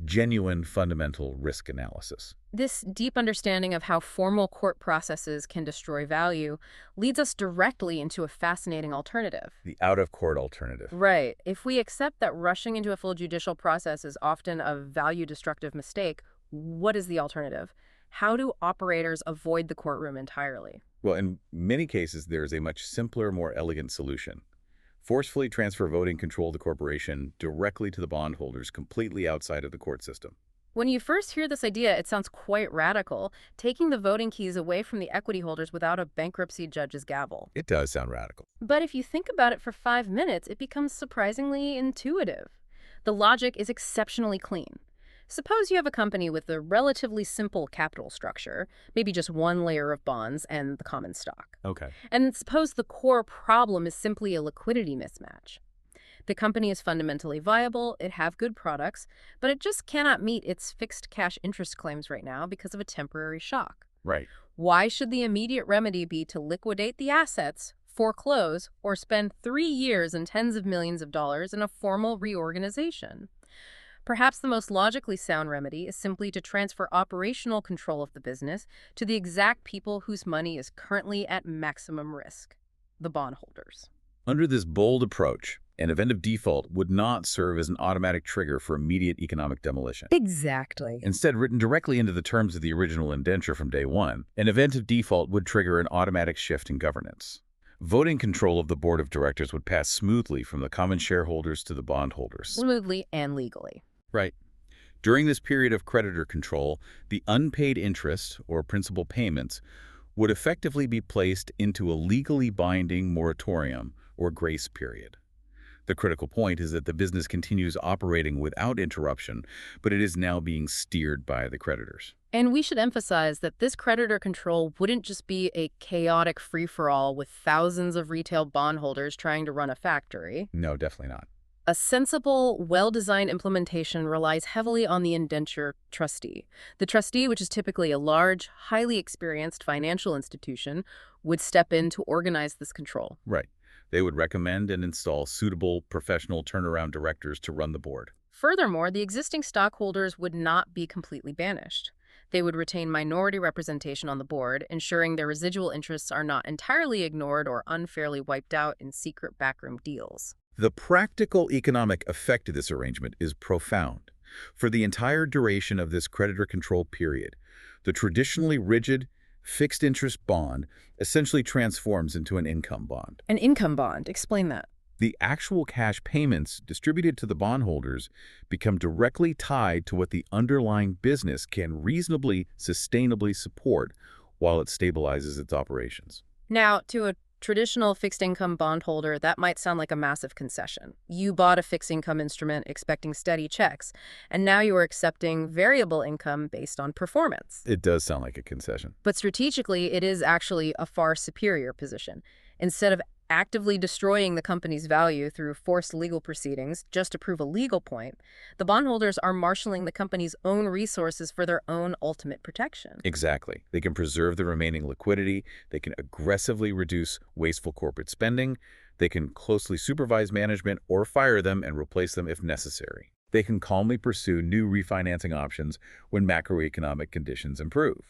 genuine fundamental risk analysis. This deep understanding of how formal court processes can destroy value leads us directly into a fascinating alternative. The out-of-court alternative. Right. If we accept that rushing into a full judicial process is often a value-destructive mistake, what is the alternative? How do operators avoid the courtroom entirely? Well, in many cases, there is a much simpler, more elegant solution. Forcefully transfer voting control of the corporation directly to the bondholders completely outside of the court system. When you first hear this idea, it sounds quite radical, taking the voting keys away from the equity holders without a bankruptcy judge's gavel. It does sound radical. But if you think about it for 5 minutes, it becomes surprisingly intuitive. The logic is exceptionally clean. Suppose you have a company with a relatively simple capital structure, maybe just one layer of bonds and the common stock. Okay. And suppose the core problem is simply a liquidity mismatch. The company is fundamentally viable, it have good products, but it just cannot meet its fixed cash interest claims right now because of a temporary shock. Right. Why should the immediate remedy be to liquidate the assets, foreclose, or spend 3 years and tens of millions of dollars in a formal reorganization? Perhaps the most logically sound remedy is simply to transfer operational control of the business to the exact people whose money is currently at maximum risk, the bondholders. Under this bold approach, an event of default would not serve as an automatic trigger for immediate economic demolition. Exactly. Instead, written directly into the terms of the original indenture from day one, an event of default would trigger an automatic shift in governance. Voting control of the board of directors would pass smoothly from the common shareholders to the bondholders. Smoothly and legally. Right. During this period of creditor control, the unpaid interest, or principal payments, would effectively be placed into a legally binding moratorium, or grace period. The critical point is that the business continues operating without interruption, but it is now being steered by the creditors. And we should emphasize that this creditor control wouldn't just be a chaotic free-for-all with thousands of retail bondholders trying to run a factory. No, definitely not. A sensible, well-designed implementation relies heavily on the indenture trustee. The trustee, which is typically a large, highly experienced financial institution, would step in to organize this control. Right. They would recommend and install suitable professional turnaround directors to run the board. Furthermore, the existing stockholders would not be completely banished. They would retain minority representation on the board, ensuring their residual interests are not entirely ignored or unfairly wiped out in secret backroom deals. The practical economic effect of this arrangement is profound. For the entire duration of this creditor control period, the traditionally rigid, fixed-interest bond essentially transforms into an income bond. An income bond. Explain that. The actual cash payments distributed to the bondholders become directly tied to what the underlying business can reasonably, sustainably support while it stabilizes its operations. Now, to a traditional fixed income bondholder, that might sound like a massive concession. You bought a fixed income instrument expecting steady checks, and now you are accepting variable income based on performance. It does sound like a concession. But strategically, it is actually a far superior position. Instead of actively destroying the company's value through forced legal proceedings just to prove a legal point, the bondholders are marshaling the company's own resources for their own ultimate protection. Exactly. They can preserve the remaining liquidity, they can aggressively reduce wasteful corporate spending, they can closely supervise management or fire them and replace them if necessary. They can calmly pursue new refinancing options when macroeconomic conditions improve.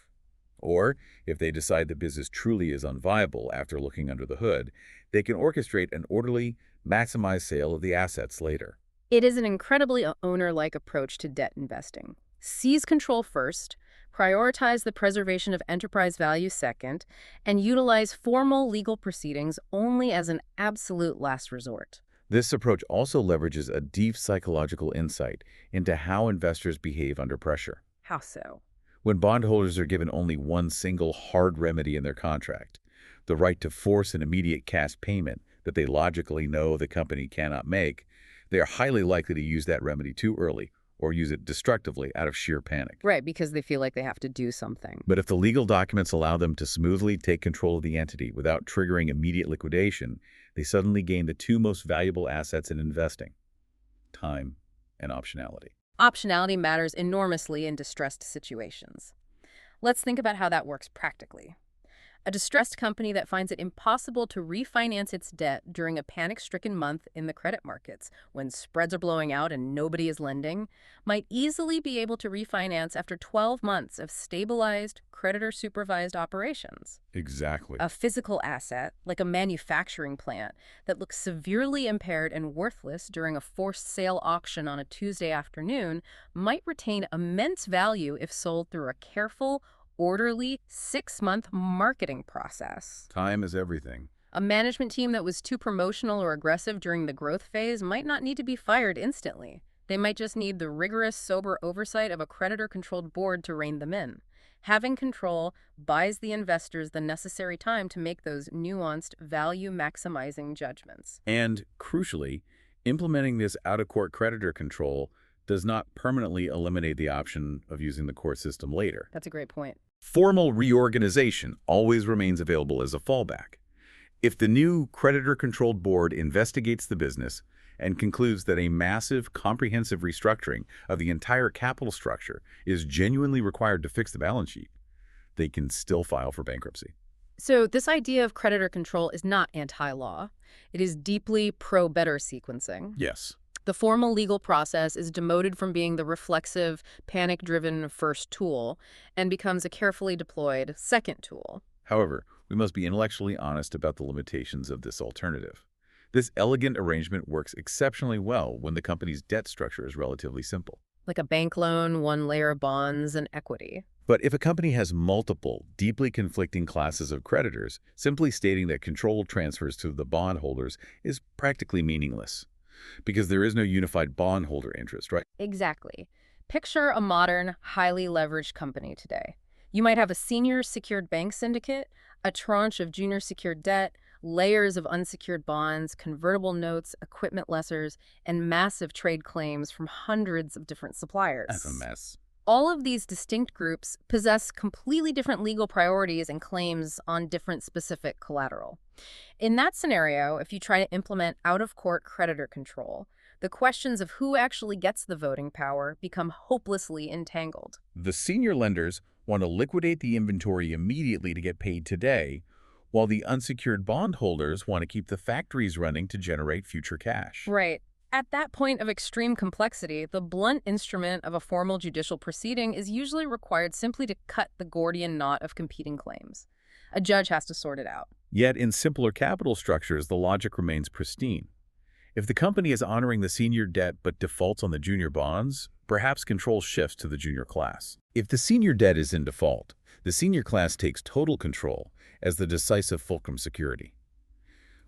Or, if they decide the business truly is unviable after looking under the hood, they can orchestrate an orderly, maximized sale of the assets later. It is an incredibly owner-like approach to debt investing. Seize control first, prioritize the preservation of enterprise value second, and utilize formal legal proceedings only as an absolute last resort. This approach also leverages a deep psychological insight into how investors behave under pressure. How so? When bondholders are given only one single hard remedy in their contract, the right to force an immediate cash payment that they logically know the company cannot make, they are highly likely to use that remedy too early or use it destructively out of sheer panic. Right, because they feel like they have to do something. But if the legal documents allow them to smoothly take control of the entity without triggering immediate liquidation, they suddenly gain the two most valuable assets in investing: time and optionality. Optionality matters enormously in distressed situations. Let's think about how that works practically. A distressed company that finds it impossible to refinance its debt during a panic-stricken month in the credit markets, when spreads are blowing out and nobody is lending, might easily be able to refinance after 12 months of stabilized, creditor-supervised operations. Exactly. A physical asset, like a manufacturing plant, that looks severely impaired and worthless during a forced sale auction on a Tuesday afternoon, might retain immense value if sold through a careful, orderly 6-month marketing process. Time is everything. A management team that was too promotional or aggressive during the growth phase might not need to be fired instantly. They might just need the rigorous, sober oversight of a creditor-controlled board to rein them in. Having control buys the investors the necessary time to make those nuanced, value-maximizing judgments. And, crucially, implementing this out-of-court creditor control does not permanently eliminate the option of using the court system later. That's a great point. Formal reorganization always remains available as a fallback. If the new creditor-controlled board investigates the business and concludes that a massive, comprehensive restructuring of the entire capital structure is genuinely required to fix the balance sheet, they can still file for bankruptcy. So this idea of creditor control is not anti-law. It is deeply pro-better sequencing. Yes. The formal legal process is demoted from being the reflexive, panic-driven first tool and becomes a carefully deployed second tool. However, we must be intellectually honest about the limitations of this alternative. This elegant arrangement works exceptionally well when the company's debt structure is relatively simple. Like a bank loan, one layer of bonds, and equity. But if a company has multiple, deeply conflicting classes of creditors, simply stating that control transfers to the bondholders is practically meaningless, because there is no unified bondholder interest, right? Exactly. Picture a modern, highly leveraged company today. You might have a senior secured bank syndicate, a tranche of junior secured debt, layers of unsecured bonds, convertible notes, equipment lessors, and massive trade claims from hundreds of different suppliers. That's a mess. All of these distinct groups possess completely different legal priorities and claims on different specific collateral. In that scenario, if you try to implement out-of-court creditor control, the questions of who actually gets the voting power become hopelessly entangled. The senior lenders want to liquidate the inventory immediately to get paid today, while the unsecured bondholders want to keep the factories running to generate future cash. Right. At that point of extreme complexity, the blunt instrument of a formal judicial proceeding is usually required simply to cut the Gordian knot of competing claims. A judge has to sort it out. Yet in simpler capital structures, the logic remains pristine. If the company is honoring the senior debt but defaults on the junior bonds, perhaps control shifts to the junior class. If the senior debt is in default, the senior class takes total control as the decisive fulcrum security.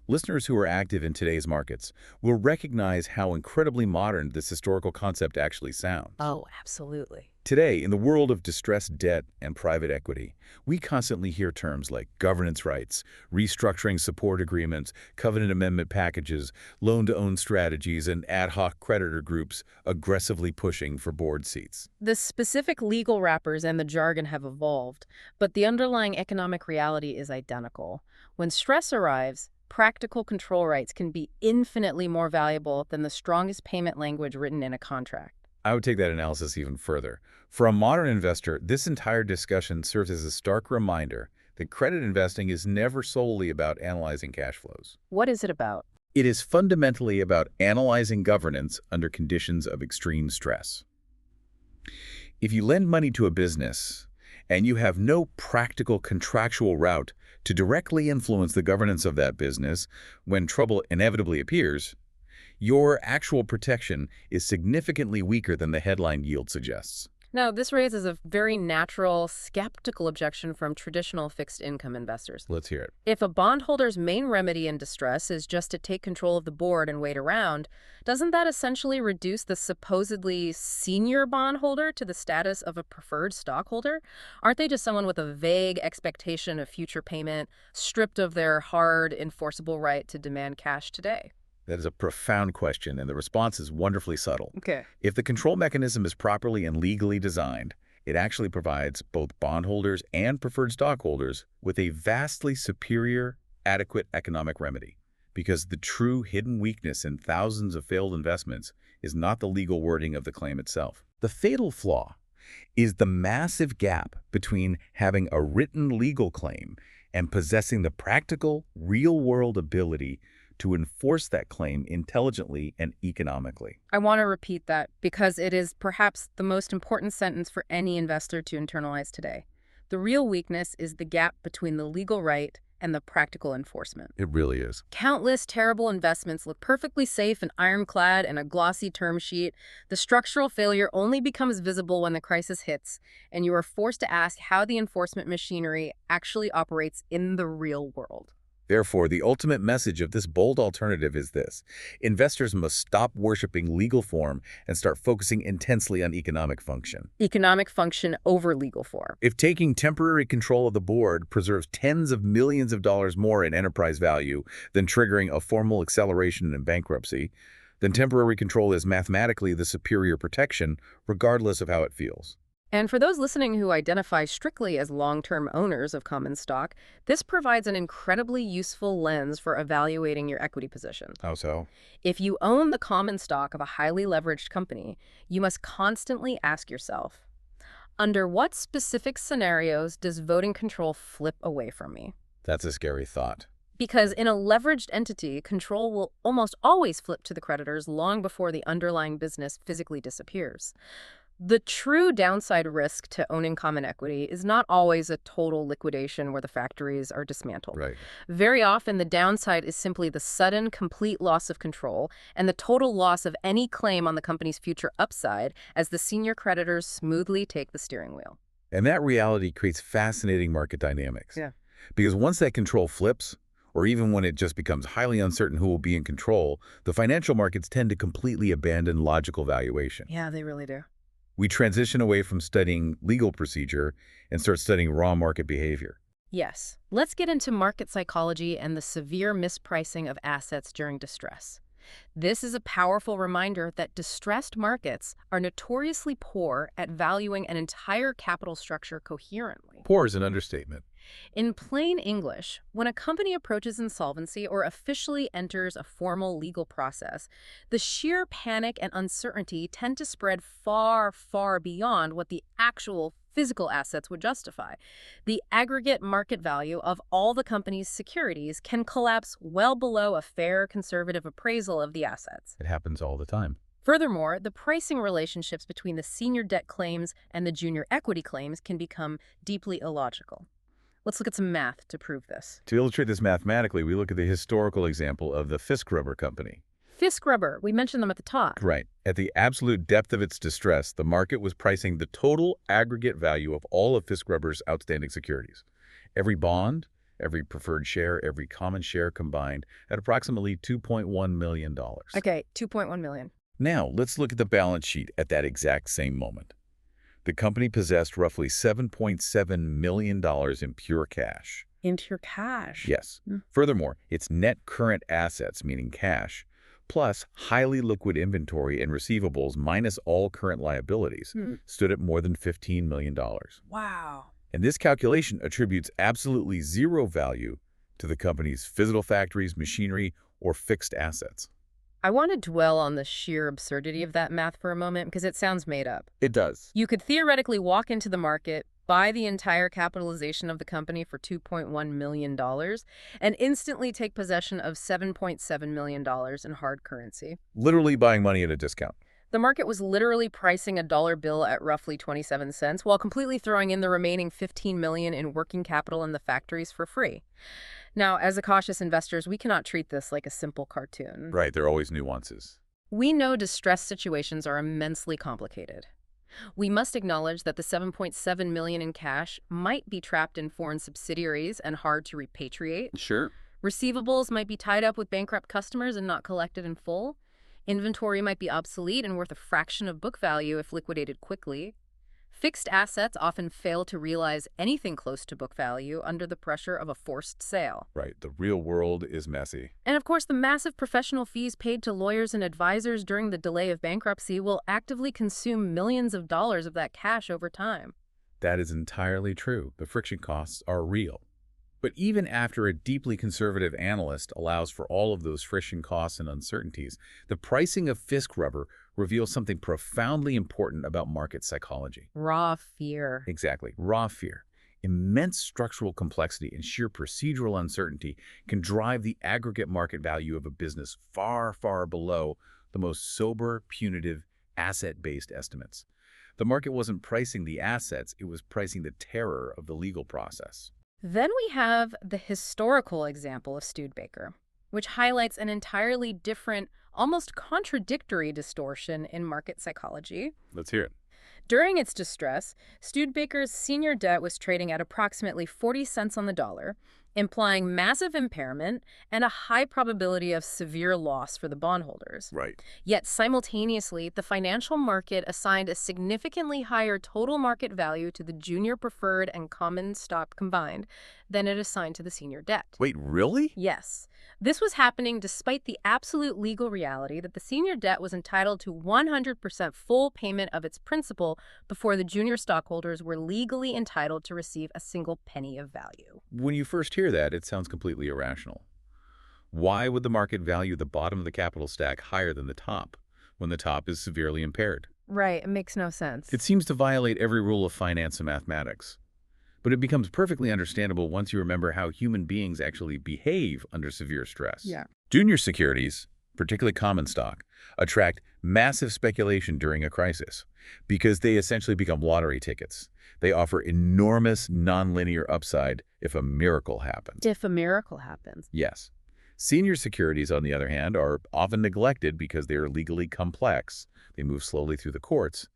Listeners who are active in today's markets will recognize how incredibly modern this historical concept actually sounds. Oh, absolutely. Today, in the world of distressed debt and private equity, we constantly hear terms like governance rights, restructuring support agreements, covenant amendment packages, loan-to-own strategies, and ad hoc creditor groups aggressively pushing for board seats. The specific legal wrappers and the jargon have evolved, but the underlying economic reality is identical. When stress arrives, practical control rights can be infinitely more valuable than the strongest payment language written in a contract. I would take that analysis even further. For a modern investor, this entire discussion serves as a stark reminder that credit investing is never solely about analyzing cash flows. What is it about? It is fundamentally about analyzing governance under conditions of extreme stress. If you lend money to a business and you have no practical contractual route to directly influence the governance of that business when trouble inevitably appears, your actual protection is significantly weaker than the headline yield suggests. Now, this raises a very natural, skeptical objection from traditional fixed-income investors. Let's hear it. If a bondholder's main remedy in distress is just to take control of the board and wait around, doesn't that essentially reduce the supposedly senior bondholder to the status of a preferred stockholder? Aren't they just someone with a vague expectation of future payment, stripped of their hard, enforceable right to demand cash today? That is a profound question, and the response is wonderfully subtle. Okay. If the control mechanism is properly and legally designed, it actually provides both bondholders and preferred stockholders with a vastly superior, adequate economic remedy. Because the true hidden weakness in thousands of failed investments is not the legal wording of the claim itself. The fatal flaw is the massive gap between having a written legal claim and possessing the practical, real-world ability to enforce that claim intelligently and economically. I want to repeat that because it is perhaps the most important sentence for any investor to internalize today. The real weakness is the gap between the legal right and the practical enforcement. It really is. Countless terrible investments look perfectly safe and ironclad in a glossy term sheet. The structural failure only becomes visible when the crisis hits, and you are forced to ask how the enforcement machinery actually operates in the real world. Therefore, the ultimate message of this bold alternative is this: investors must stop worshiping legal form and start focusing intensely on economic function. Economic function over legal form. If taking temporary control of the board preserves tens of millions of dollars more in enterprise value than triggering a formal acceleration in bankruptcy, then temporary control is mathematically the superior protection, regardless of how it feels. And for those listening who identify strictly as long-term owners of common stock, this provides an incredibly useful lens for evaluating your equity position. How so? If you own the common stock of a highly leveraged company, you must constantly ask yourself, under what specific scenarios does voting control flip away from me? That's a scary thought. Because in a leveraged entity, control will almost always flip to the creditors long before the underlying business physically disappears. The true downside risk to owning common equity is not always a total liquidation where the factories are dismantled. Right. Very often, the downside is simply the sudden, complete loss of control and the total loss of any claim on the company's future upside as the senior creditors smoothly take the steering wheel. And that reality creates fascinating market dynamics. Yeah. Because once that control flips, or even when it just becomes highly uncertain who will be in control, the financial markets tend to completely abandon logical valuation. Yeah, they really do. We transition away from studying legal procedure and start studying raw market behavior. Yes. Let's get into market psychology and the severe mispricing of assets during distress. This is a powerful reminder that distressed markets are notoriously poor at valuing an entire capital structure coherently. Poor is an understatement. In plain English, when a company approaches insolvency or officially enters a formal legal process, the sheer panic and uncertainty tend to spread far, far beyond what the actual physical assets would justify. The aggregate market value of all the company's securities can collapse well below a fair conservative appraisal of the assets. It happens all the time. Furthermore, the pricing relationships between the senior debt claims and the junior equity claims can become deeply illogical. Let's look at some math to prove this. To illustrate this mathematically, we look at the historical example of the Fisk Rubber company. Fisk Rubber, we mentioned them at the top. Right. At the absolute depth of its distress, the market was pricing the total aggregate value of all of Fisk Rubber's outstanding securities. Every bond, every preferred share, every common share combined at approximately $2.1 million. Okay, 2.1 million. Now, let's look at the balance sheet at that exact same moment. The company possessed roughly $7.7 million in pure cash. Into your cash. Yes. Furthermore, its net current assets, meaning cash, plus highly liquid inventory and receivables minus all current liabilities, stood at more than $15 million. Wow. And this calculation attributes absolutely zero value to the company's physical factories, machinery, or fixed assets. I want to dwell on the sheer absurdity of that math for a moment because it sounds made up. It does. You could theoretically walk into the market, buy the entire capitalization of the company for $2.1 million, and instantly take possession of $7.7 million in hard currency. Literally buying money at a discount. The market was literally pricing a dollar bill at roughly 27 cents while completely throwing in the remaining $15 million in working capital in the factories for free. Now, as cautious investors, we cannot treat this like a simple cartoon. Right, there are always nuances. We know distressed situations are immensely complicated. We must acknowledge that the $7.7 million in cash might be trapped in foreign subsidiaries and hard to repatriate. Sure. Receivables might be tied up with bankrupt customers and not collected in full. Inventory might be obsolete and worth a fraction of book value if liquidated quickly. Fixed assets often fail to realize anything close to book value under the pressure of a forced sale. Right, the real world is messy. And of course, the massive professional fees paid to lawyers and advisors during the delay of bankruptcy will actively consume millions of dollars of that cash over time. That is entirely true. The friction costs are real. But even after a deeply conservative analyst allows for all of those friction costs and uncertainties, the pricing of Fisk Rubber reveals something profoundly important about market psychology. Raw fear. Exactly. Raw fear. Immense structural complexity and sheer procedural uncertainty can drive the aggregate market value of a business far, far below the most sober, punitive, asset-based estimates. The market wasn't pricing the assets, it was pricing the terror of the legal process. Then we have the historical example of Studebaker, which highlights an entirely different, almost contradictory distortion in market psychology. Let's hear it. During its distress, Studebaker's senior debt was trading at approximately 40 cents on the dollar, implying massive impairment and a high probability of severe loss for the bondholders. Right. Yet simultaneously, the financial market assigned a significantly higher total market value to the junior preferred and common stock combined than it assigned to the senior debt. Wait, really? Yes. This was happening despite the absolute legal reality that the senior debt was entitled to 100% full payment of its principal before the junior stockholders were legally entitled to receive a single penny of value. When you first hear that, it sounds completely irrational. Why would the market value the bottom of the capital stack higher than the top when the top is severely impaired? Right, it makes no sense. It seems to violate every rule of finance and mathematics. But it becomes perfectly understandable once you remember how human beings actually behave under severe stress. Yeah. Junior securities, particularly common stock, attract massive speculation during a crisis because they essentially become lottery tickets. They offer enormous nonlinear upside if a miracle happens. If a miracle happens. Yes. Senior securities, on the other hand, are often neglected because they are legally complex. They move slowly through the courts,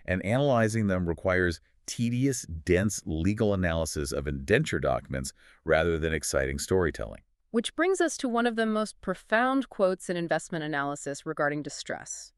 and analyzing them requires tedious, dense legal analysis of indenture documents rather than exciting storytelling. Which brings us to one of the most profound quotes in investment analysis regarding distress.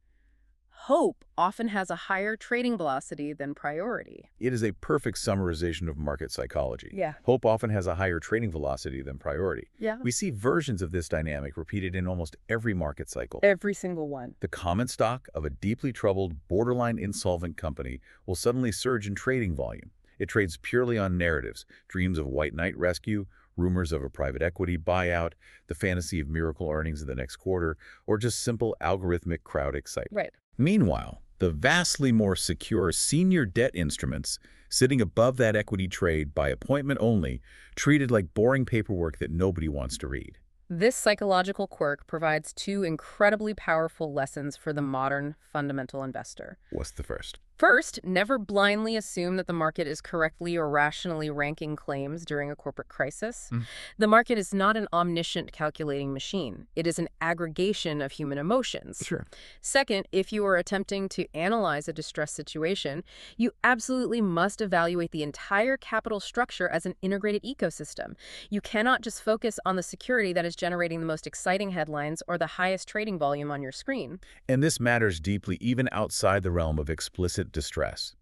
Hope often has a higher trading velocity than priority. It is a perfect summarization of market psychology. Yeah. Hope often has a higher trading velocity than priority. Yeah. We see versions of this dynamic repeated in almost every market cycle. Every single one. The common stock of a deeply troubled, borderline insolvent company will suddenly surge in trading volume. It trades purely on narratives, dreams of white knight rescue, rumors of a private equity buyout, the fantasy of miracle earnings in the next quarter, or just simple algorithmic crowd excitement. Right. Meanwhile, the vastly more secure senior debt instruments sitting above that equity trade by appointment only, treated like boring paperwork that nobody wants to read. This psychological quirk provides two incredibly powerful lessons for the modern fundamental investor. What's the first? First, never blindly assume that the market is correctly or rationally ranking claims during a corporate crisis. The market is not an omniscient calculating machine. It is an aggregation of human emotions. Sure. Second, if you are attempting to analyze a distressed situation, you absolutely must evaluate the entire capital structure as an integrated ecosystem. You cannot just focus on the security that is generating the most exciting headlines or the highest trading volume on your screen. And this matters deeply even outside the realm of explicit distress.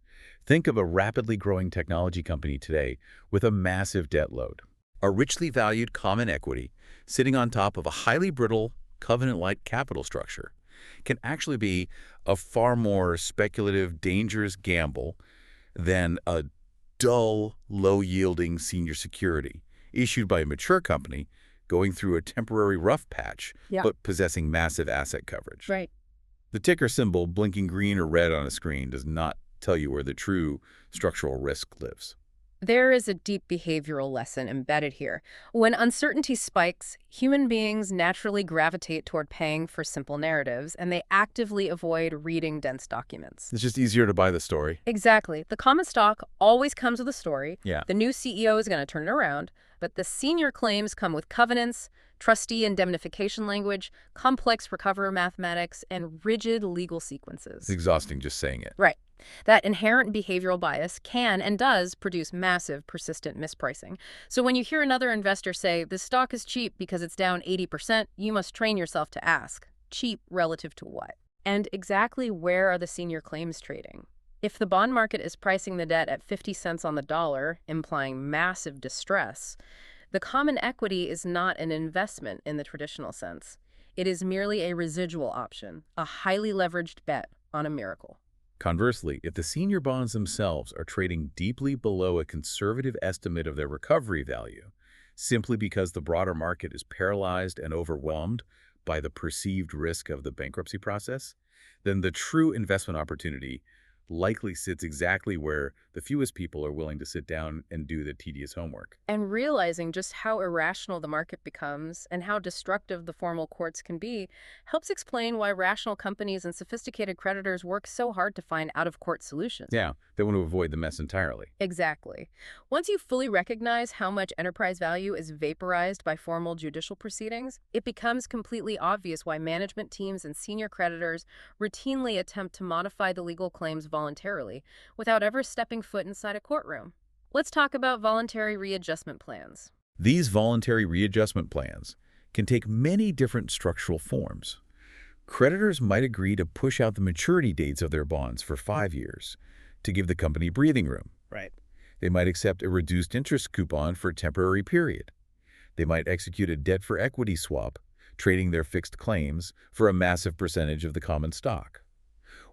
Think of a rapidly growing technology company today with a massive debt load. A richly valued common equity sitting on top of a highly brittle, covenant-like capital structure can actually be a far more speculative, dangerous gamble than a dull, low-yielding senior security issued by a mature company going through a temporary rough patch, but possessing massive asset coverage. Right. The ticker symbol blinking green or red on a screen does not tell you where the true structural risk lives. There is a deep behavioral lesson embedded here. When uncertainty spikes, human beings naturally gravitate toward paying for simple narratives, and they actively avoid reading dense documents. It's just easier to buy the story. Exactly. The common stock always comes with a story. Yeah. The new CEO is going to turn it around, but the senior claims come with covenants, trustee indemnification language, complex recovery mathematics, and rigid legal sequences. It's exhausting just saying it. Right. That inherent behavioral bias can and does produce massive, persistent mispricing. So when you hear another investor say, this stock is cheap because it's down 80%, you must train yourself to ask, cheap relative to what? And exactly where are the senior claims trading? If the bond market is pricing the debt at 50 cents on the dollar, implying massive distress, the common equity is not an investment in the traditional sense. It is merely a residual option, a highly leveraged bet on a miracle. Conversely, if the senior bonds themselves are trading deeply below a conservative estimate of their recovery value, simply because the broader market is paralyzed and overwhelmed by the perceived risk of the bankruptcy process, then the true investment opportunity likely sits exactly where the fewest people are willing to sit down and do the tedious homework. And realizing just how irrational the market becomes and how destructive the formal courts can be helps explain why rational companies and sophisticated creditors work so hard to find out-of-court solutions. Yeah, they want to avoid the mess entirely. Exactly. Once you fully recognize how much enterprise value is vaporized by formal judicial proceedings, it becomes completely obvious why management teams and senior creditors routinely attempt to modify the legal claims voluntarily without ever stepping foot inside a courtroom. Let's talk about voluntary readjustment plans. These voluntary readjustment plans can take many different structural forms. Creditors might agree to push out the maturity dates of their bonds for 5 years to give the company breathing room. Right. They might accept a reduced interest coupon for a temporary period. They might execute a debt-for-equity swap, trading their fixed claims for a massive percentage of the common stock.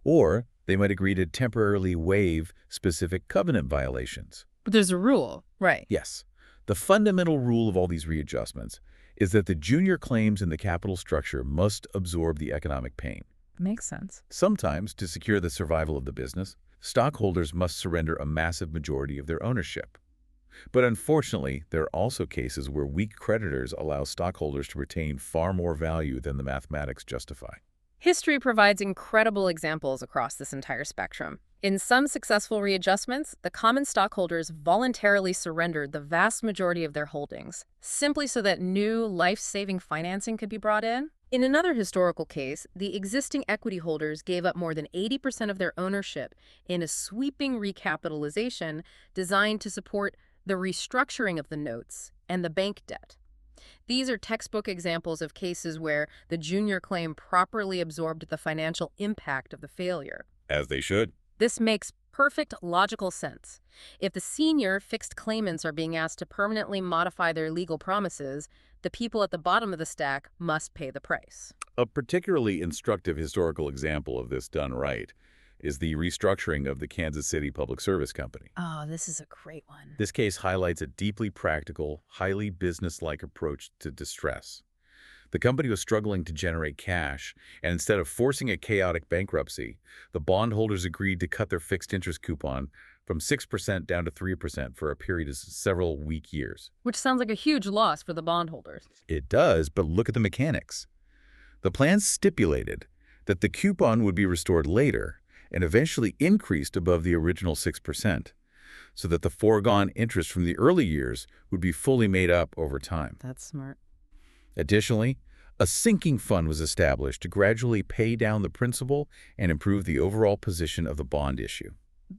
Or they might agree to temporarily waive specific covenant violations. But there's a rule. Right. Yes, the fundamental rule of all these readjustments is that the junior claims in the capital structure must absorb the economic pain. Makes sense. Sometimes, to secure the survival of the business, stockholders must surrender a massive majority of their ownership. But unfortunately, there are also cases where weak creditors allow stockholders to retain far more value than the mathematics justify. History provides incredible examples across this entire spectrum. In some successful readjustments, the common stockholders voluntarily surrendered the vast majority of their holdings, simply so that new life-saving financing could be brought in. In another historical case, the existing equity holders gave up more than 80% of their ownership in a sweeping recapitalization designed to support the restructuring of the notes and the bank debt. These are textbook examples of cases where the junior claim properly absorbed the financial impact of the failure. As they should. This makes perfect logical sense. If the senior fixed claimants are being asked to permanently modify their legal promises, the people at the bottom of the stack must pay the price. A particularly instructive historical example of this done right is the restructuring of the Kansas City Public Service Company. Oh, this is a great one. This case highlights a deeply practical, highly business-like approach to distress. The company was struggling to generate cash, and instead of forcing a chaotic bankruptcy, the bondholders agreed to cut their fixed interest coupon from 6% down to 3% for a period of several weak years. Which sounds like a huge loss for the bondholders. It does, but look at the mechanics. The plan stipulated that the coupon would be restored later and eventually increased above the original 6%, so that the foregone interest from the early years would be fully made up over time. That's smart. Additionally, a sinking fund was established to gradually pay down the principal and improve the overall position of the bond issue.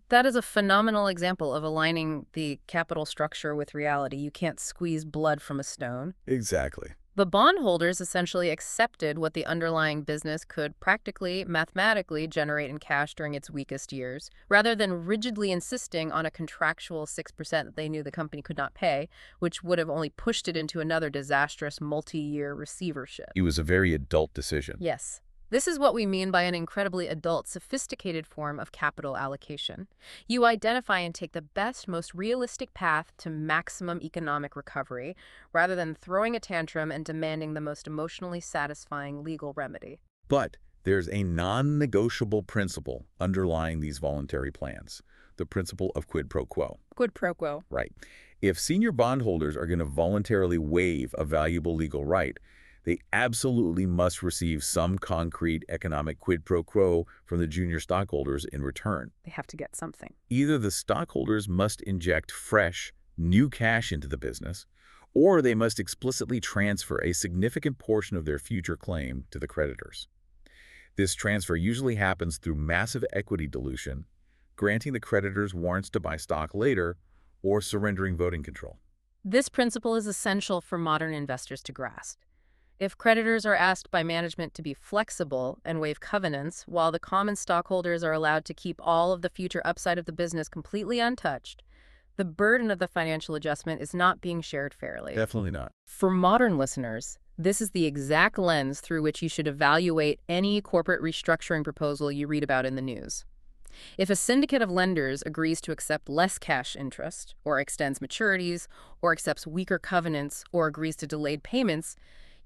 That is a phenomenal example of aligning the capital structure with reality. You can't squeeze blood from a stone. Exactly. The bondholders essentially accepted what the underlying business could practically, mathematically generate in cash during its weakest years, rather than rigidly insisting on a contractual 6% that they knew the company could not pay, which would have only pushed it into another disastrous multi-year receivership. It was a very adult decision. Yes. This is what we mean by an incredibly adult, sophisticated form of capital allocation. You identify and take the best, most realistic path to maximum economic recovery, rather than throwing a tantrum and demanding the most emotionally satisfying legal remedy. But there's a non-negotiable principle underlying these voluntary plans, the principle of quid pro quo. Quid pro quo. Right. If senior bondholders are going to voluntarily waive a valuable legal right, they absolutely must receive some concrete economic quid pro quo from the junior stockholders in return. They have to get something. Either the stockholders must inject fresh, new cash into the business, or they must explicitly transfer a significant portion of their future claim to the creditors. This transfer usually happens through massive equity dilution, granting the creditors warrants to buy stock later, or surrendering voting control. This principle is essential for modern investors to grasp. If creditors are asked by management to be flexible and waive covenants, while the common stockholders are allowed to keep all of the future upside of the business completely untouched, the burden of the financial adjustment is not being shared fairly. Definitely not. For modern listeners, this is the exact lens through which you should evaluate any corporate restructuring proposal you read about in the news. If a syndicate of lenders agrees to accept less cash interest, or extends maturities, or accepts weaker covenants, or agrees to delayed payments,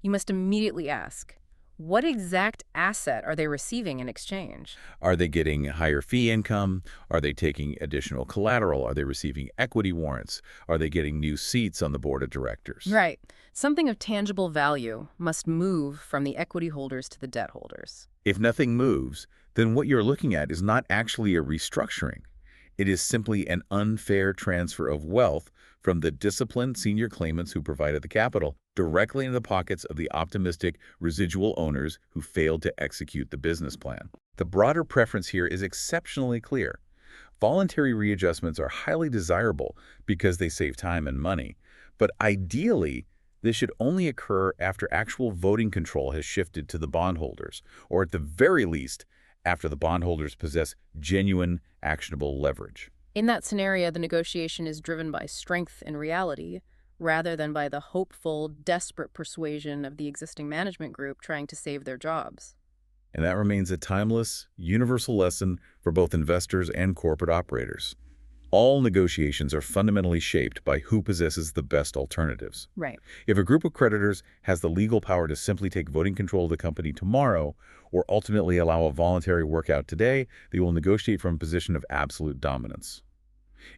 you must immediately ask, what exact asset are they receiving in exchange? Are they getting higher fee income? Are they taking additional collateral? Are they receiving equity warrants? Are they getting new seats on the board of directors? Right. Something of tangible value must move from the equity holders to the debt holders. If nothing moves, then what you're looking at is not actually a restructuring. It is simply an unfair transfer of wealth from the disciplined senior claimants who provided the capital directly into the pockets of the optimistic residual owners who failed to execute the business plan. The broader preference here is exceptionally clear. Voluntary readjustments are highly desirable because they save time and money, But ideally, this should only occur after actual voting control has shifted to the bondholders, or at the very least, after the bondholders possess genuine, actionable leverage. In that scenario, the negotiation is driven by strength and reality, rather than by the hopeful, desperate persuasion of the existing management group trying to save their jobs. And that remains a timeless, universal lesson for both investors and corporate operators. All negotiations are fundamentally shaped by who possesses the best alternatives. Right. If a group of creditors has the legal power to simply take voting control of the company tomorrow or ultimately allow a voluntary workout today, they will negotiate from a position of absolute dominance.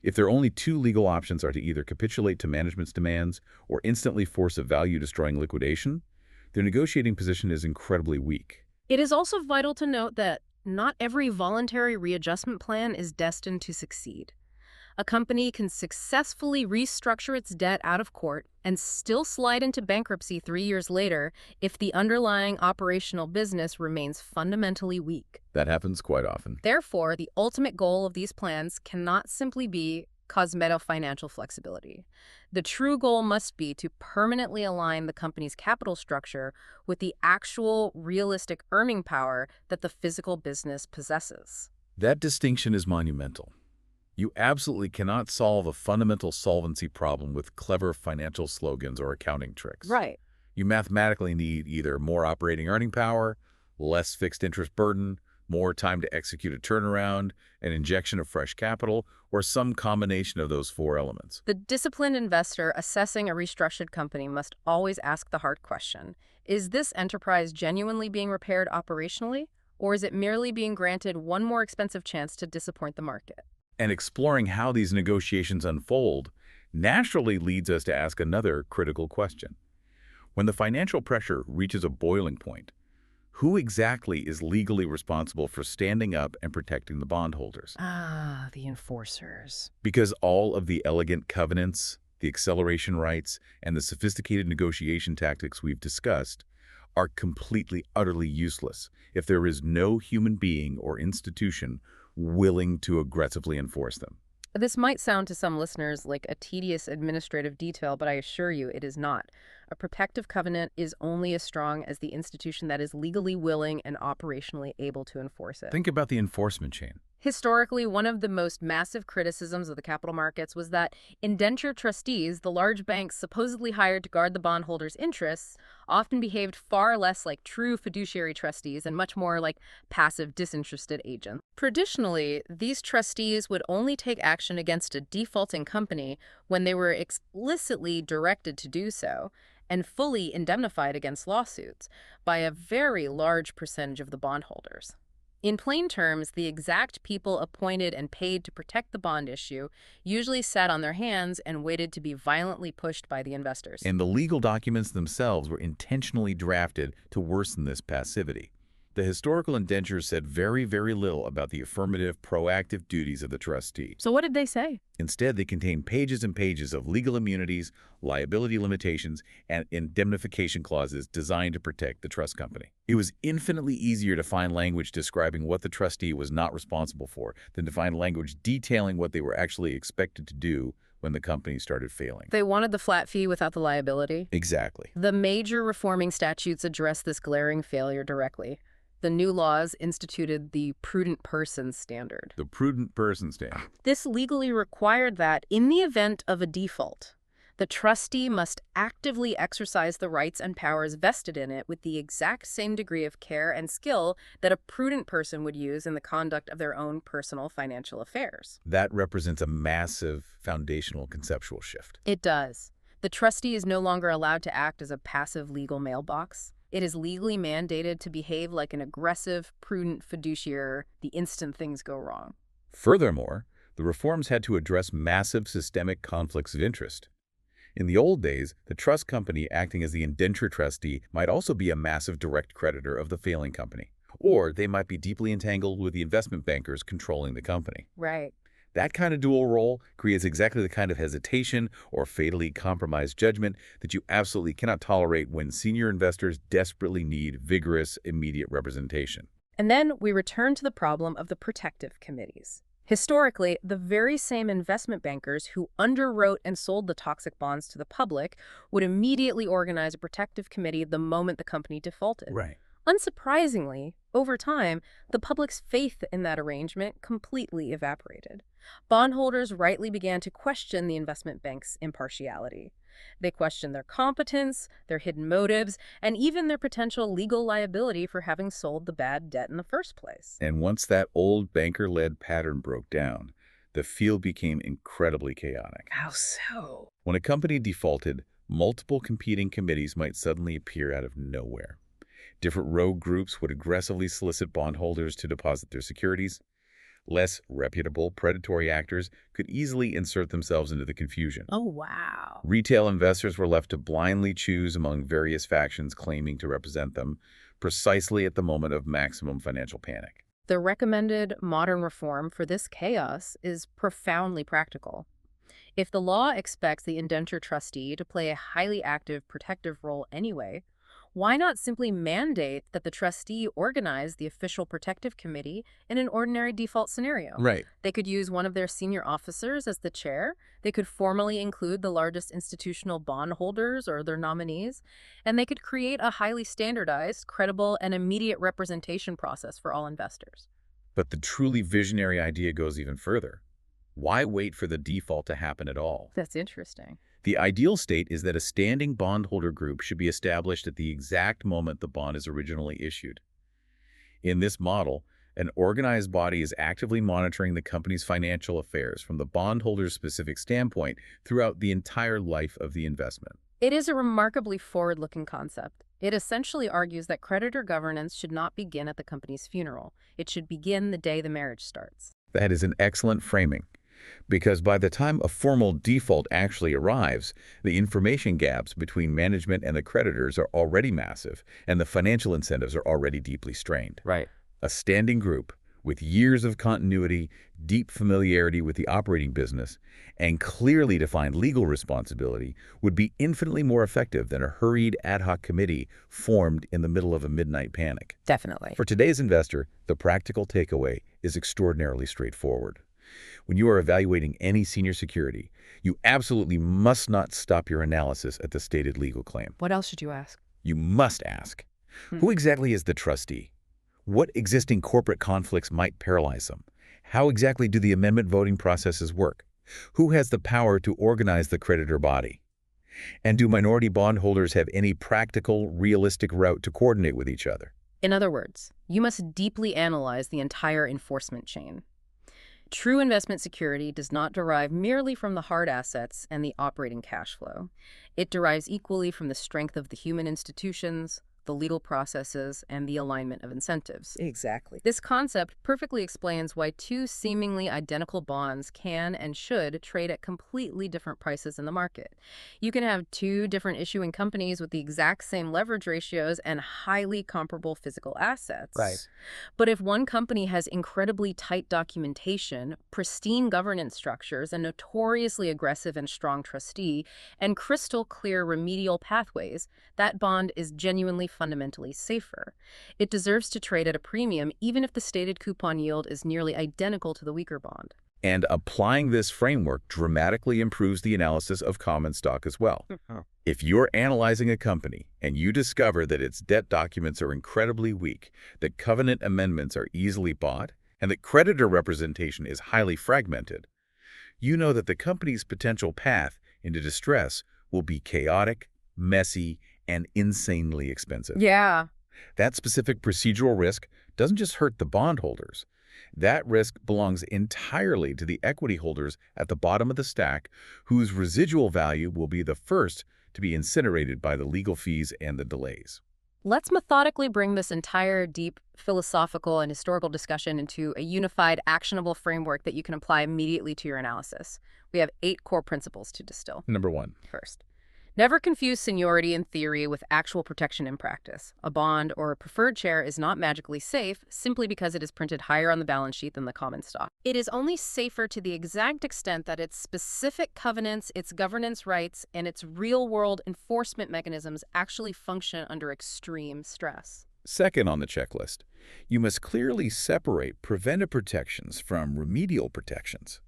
If their only two legal options are to either capitulate to management's demands or instantly force a value-destroying liquidation, their negotiating position is incredibly weak. It is also vital to note that not every voluntary readjustment plan is destined to succeed. A company can successfully restructure its debt out of court and still slide into bankruptcy 3 years later if the underlying operational business remains fundamentally weak. That happens quite often. Therefore, the ultimate goal of these plans cannot simply be cosmetic financial flexibility. The true goal must be to permanently align the company's capital structure with the actual realistic earning power that the physical business possesses. That distinction is monumental. You absolutely cannot solve a fundamental solvency problem with clever financial slogans or accounting tricks. Right. You mathematically need either more operating earning power, less fixed interest burden, more time to execute a turnaround, an injection of fresh capital, or some combination of those four elements. The disciplined investor assessing a restructured company must always ask the hard question: is this enterprise genuinely being repaired operationally, or is it merely being granted one more expensive chance to disappoint the market? And exploring how these negotiations unfold naturally leads us to ask another critical question. When the financial pressure reaches a boiling point, who exactly is legally responsible for standing up and protecting the bondholders? Ah, the enforcers. Because all of the elegant covenants, the acceleration rights, and the sophisticated negotiation tactics we've discussed are completely, utterly useless if there is no human being or institution willing to aggressively enforce them. This might sound to some listeners like a tedious administrative detail, but I assure you it is not. A protective covenant is only as strong as the institution that is legally willing and operationally able to enforce it. Think about the enforcement chain. Historically, one of the most massive criticisms of the capital markets was that indenture trustees, the large banks supposedly hired to guard the bondholders' interests, often behaved far less like true fiduciary trustees and much more like passive, disinterested agents. Traditionally, these trustees would only take action against a defaulting company when they were explicitly directed to do so and fully indemnified against lawsuits by a very large percentage of the bondholders. In plain terms, the exact people appointed and paid to protect the bond issue usually sat on their hands and waited to be violently pushed by the investors. And the legal documents themselves were intentionally drafted to worsen this passivity. The historical indentures said very, very little about the affirmative, proactive duties of the trustee. So what did they say? Instead, they contained pages and pages of legal immunities, liability limitations, and indemnification clauses designed to protect the trust company. It was infinitely easier to find language describing what the trustee was not responsible for than to find language detailing what they were actually expected to do when the company started failing. They wanted the flat fee without the liability. Exactly. The major reforming statutes address this glaring failure directly. The new laws instituted the prudent person standard. The prudent person standard. This legally required that, in the event of a default, the trustee must actively exercise the rights and powers vested in it with the exact same degree of care and skill that a prudent person would use in the conduct of their own personal financial affairs. That represents a massive foundational conceptual shift. It does. The trustee is no longer allowed to act as a passive legal mailbox. It is legally mandated to behave like an aggressive, prudent fiduciary the instant things go wrong. Furthermore, the reforms had to address massive systemic conflicts of interest. In the old days, the trust company acting as the indenture trustee might also be a massive direct creditor of the failing company, or they might be deeply entangled with the investment bankers controlling the company. Right. That kind of dual role creates exactly the kind of hesitation or fatally compromised judgment that you absolutely cannot tolerate when senior investors desperately need vigorous, immediate representation. And then we return to the problem of the protective committees. Historically, the very same investment bankers who underwrote and sold the toxic bonds to the public would immediately organize a protective committee the moment the company defaulted. Right. Unsurprisingly, over time, the public's faith in that arrangement completely evaporated. Bondholders rightly began to question the investment bank's impartiality. They questioned their competence, their hidden motives, and even their potential legal liability for having sold the bad debt in the first place. And once that old banker-led pattern broke down, the field became incredibly chaotic. How so? When a company defaulted, multiple competing committees might suddenly appear out of nowhere. Different rogue groups would aggressively solicit bondholders to deposit their securities. Less reputable predatory actors could easily insert themselves into the confusion. Oh, wow. Retail investors were left to blindly choose among various factions claiming to represent them, precisely at the moment of maximum financial panic. The recommended modern reform for this chaos is profoundly practical. If the law expects the indenture trustee to play a highly active protective role anyway, why not simply mandate that the trustee organize the official protective committee in an ordinary default scenario? Right. They could use one of their senior officers as the chair. They could formally include the largest institutional bondholders or their nominees, and they could create a highly standardized, credible, and immediate representation process for all investors. But the truly visionary idea goes even further. Why wait for the default to happen at all? That's interesting. The ideal state is that a standing bondholder group should be established at the exact moment the bond is originally issued. In this model, an organized body is actively monitoring the company's financial affairs from the bondholder's specific standpoint throughout the entire life of the investment. It is a remarkably forward-looking concept. It essentially argues that creditor governance should not begin at the company's funeral. It should begin the day the marriage starts. That is an excellent framing, because by the time a formal default actually arrives, the information gaps between management and the creditors are already massive, and the financial incentives are already deeply strained. Right. A standing group with years of continuity, deep familiarity with the operating business, and clearly defined legal responsibility would be infinitely more effective than a hurried ad hoc committee formed in the middle of a midnight panic. Definitely. For today's investor, the practical takeaway is extraordinarily straightforward. When you are evaluating any senior security, you absolutely must not stop your analysis at the stated legal claim. What else should you ask? You must ask, who exactly is the trustee? What existing corporate conflicts might paralyze them? How exactly do the amendment voting processes work? Who has the power to organize the creditor body? And do minority bondholders have any practical, realistic route to coordinate with each other? In other words, you must deeply analyze the entire enforcement chain. True investment security does not derive merely from the hard assets and the operating cash flow. It derives equally from the strength of the human institutions, the legal processes, and the alignment of incentives. Exactly. This concept perfectly explains why two seemingly identical bonds can and should trade at completely different prices in the market. You can have two different issuing companies with the exact same leverage ratios and highly comparable physical assets. Right. But if one company has incredibly tight documentation, pristine governance structures, a notoriously aggressive and strong trustee, and crystal clear remedial pathways, that bond is genuinely fundamentally safer. It deserves to trade at a premium even if the stated coupon yield is nearly identical to the weaker bond. And applying this framework dramatically improves the analysis of common stock as well. If you're analyzing a company and you discover that its debt documents are incredibly weak, that covenant amendments are easily bought, and that creditor representation is highly fragmented, you know that the company's potential path into distress will be chaotic, messy, and insanely expensive. Yeah. That specific procedural risk doesn't just hurt the bondholders. That risk belongs entirely to the equity holders at the bottom of the stack, whose residual value will be the first to be incinerated by the legal fees and the delays. Let's methodically bring this entire deep philosophical and historical discussion into a unified, actionable framework that you can apply immediately to your analysis. We have 8 core principles to distill. Number 1. First, never confuse seniority in theory with actual protection in practice. A bond or a preferred share is not magically safe simply because it is printed higher on the balance sheet than the common stock. It is only safer to the exact extent that its specific covenants, its governance rights, and its real-world enforcement mechanisms actually function under extreme stress. Second on the checklist, you must clearly separate preventive protections from remedial protections.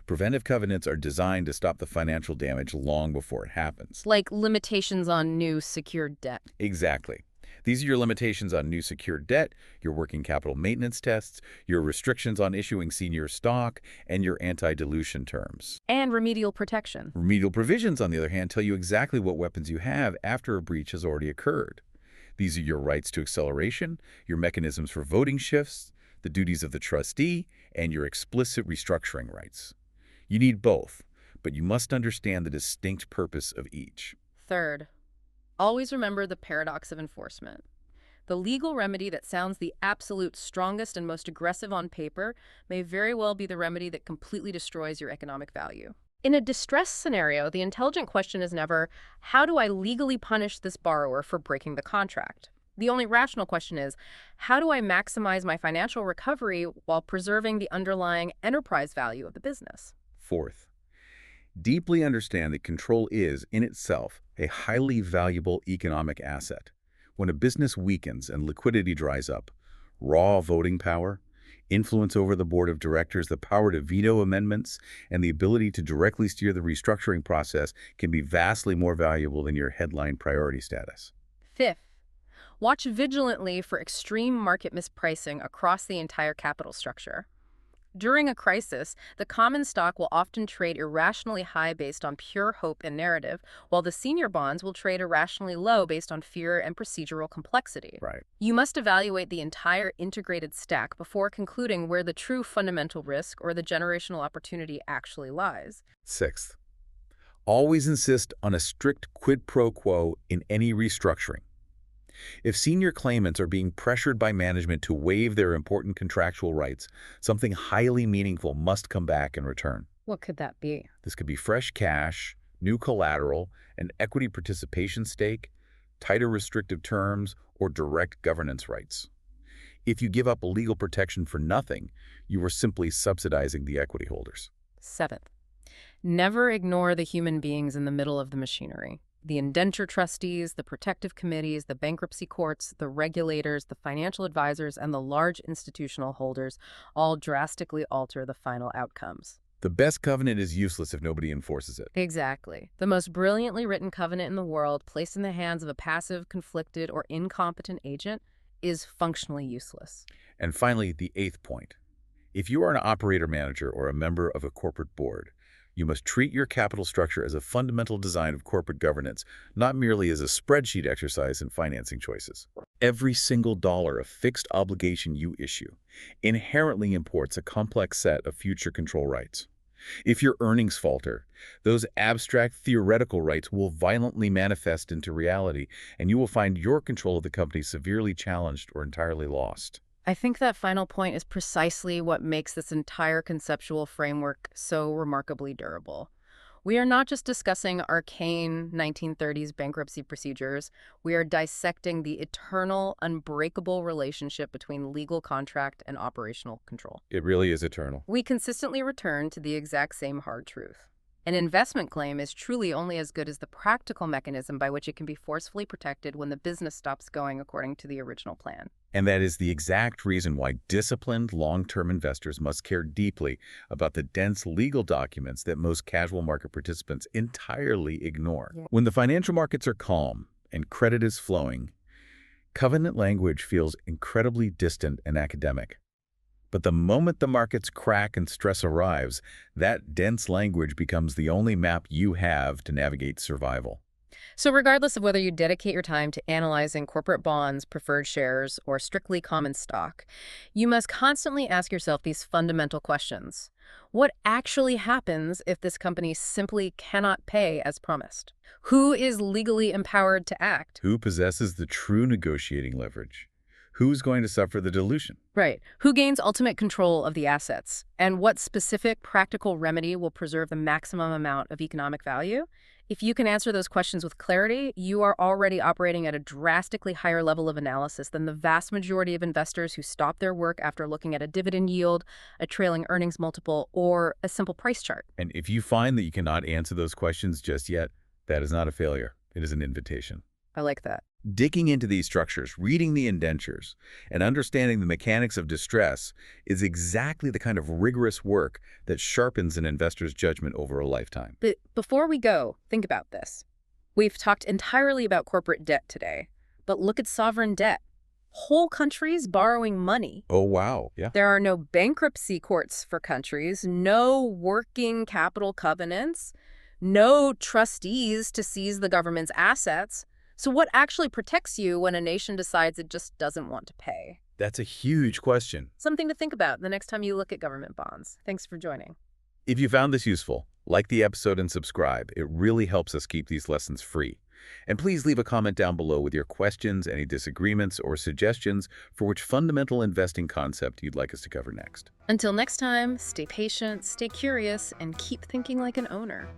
Preventive covenants are designed to stop the financial damage long before it happens. Like limitations on new secured debt. Exactly. These are your limitations on new secured debt, your working capital maintenance tests, your restrictions on issuing senior stock, and your anti-dilution terms. And remedial protection. Remedial provisions, on the other hand, tell you exactly what weapons you have after a breach has already occurred. These are your rights to acceleration, your mechanisms for voting shifts, the duties of the trustee, and your explicit restructuring rights. You need both, but you must understand the distinct purpose of each. Third, always remember the paradox of enforcement. The legal remedy that sounds the absolute strongest and most aggressive on paper may very well be the remedy that completely destroys your economic value. In a distress scenario, the intelligent question is never, how do I legally punish this borrower for breaking the contract? The only rational question is, how do I maximize my financial recovery while preserving the underlying enterprise value of the business? Fourth, deeply understand that control is, in itself, a highly valuable economic asset. When a business weakens and liquidity dries up, raw voting power, influence over the board of directors, the power to veto amendments, and the ability to directly steer the restructuring process can be vastly more valuable than your headline priority status. Fifth, watch vigilantly for extreme market mispricing across the entire capital structure. During a crisis, the common stock will often trade irrationally high based on pure hope and narrative, while the senior bonds will trade irrationally low based on fear and procedural complexity. Right. You must evaluate the entire integrated stack before concluding where the true fundamental risk or the generational opportunity actually lies. Sixth, always insist on a strict quid pro quo in any restructuring. If senior claimants are being pressured by management to waive their important contractual rights, something highly meaningful must come back in return. What could that be? This could be fresh cash, new collateral, an equity participation stake, tighter restrictive terms, or direct governance rights. If you give up legal protection for nothing, you are simply subsidizing the equity holders. Seventh, never ignore the human beings in the middle of the machinery. The indenture trustees, the protective committees, the bankruptcy courts, the regulators, the financial advisors, and the large institutional holders all drastically alter the final outcomes. The best covenant is useless if nobody enforces it. Exactly. The most brilliantly written covenant in the world, placed in the hands of a passive, conflicted, or incompetent agent, is functionally useless. And finally, the eighth point. If you are an operator manager or a member of a corporate board, you must treat your capital structure as a fundamental design of corporate governance, not merely as a spreadsheet exercise in financing choices. Every single dollar of fixed obligation you issue inherently imports a complex set of future control rights. If your earnings falter, those abstract theoretical rights will violently manifest into reality, and you will find your control of the company severely challenged or entirely lost. I think that final point is precisely what makes this entire conceptual framework so remarkably durable. We are not just discussing arcane 1930s bankruptcy procedures. We are dissecting the eternal, unbreakable relationship between legal contract and operational control. It really is eternal. We consistently return to the exact same hard truth. An investment claim is truly only as good as the practical mechanism by which it can be forcefully protected when the business stops going according to the original plan. And that is the exact reason why disciplined long-term investors must care deeply about the dense legal documents that most casual market participants entirely ignore. Yeah. When the financial markets are calm and credit is flowing, covenant language feels incredibly distant and academic. But the moment the markets crack and stress arrives, that dense language becomes the only map you have to navigate survival. So regardless of whether you dedicate your time to analyzing corporate bonds, preferred shares, or strictly common stock, you must constantly ask yourself these fundamental questions. What actually happens if this company simply cannot pay as promised? Who is legally empowered to act? Who possesses the true negotiating leverage? Who's going to suffer the dilution? Right. Who gains ultimate control of the assets? And what specific practical remedy will preserve the maximum amount of economic value? If you can answer those questions with clarity, you are already operating at a drastically higher level of analysis than the vast majority of investors who stop their work after looking at a dividend yield, a trailing earnings multiple, or a simple price chart. And if you find that you cannot answer those questions just yet, that is not a failure. It is an invitation. I like that. Digging into these structures, reading the indentures, and understanding the mechanics of distress is exactly the kind of rigorous work that sharpens an investor's judgment over a lifetime. But before we go, think about this. We've talked entirely about corporate debt today, but look at sovereign debt. Whole countries borrowing money. Oh, wow. Yeah. There are no bankruptcy courts for countries, no working capital covenants, no trustees to seize the government's assets. So what actually protects you when a nation decides it just doesn't want to pay? That's a huge question. Something to think about the next time you look at government bonds. Thanks for joining. If you found this useful, like the episode and subscribe. It really helps us keep these lessons free. And please leave a comment down below with your questions, any disagreements, or suggestions for which fundamental investing concept you'd like us to cover next. Until next time, stay patient, stay curious, and keep thinking like an owner.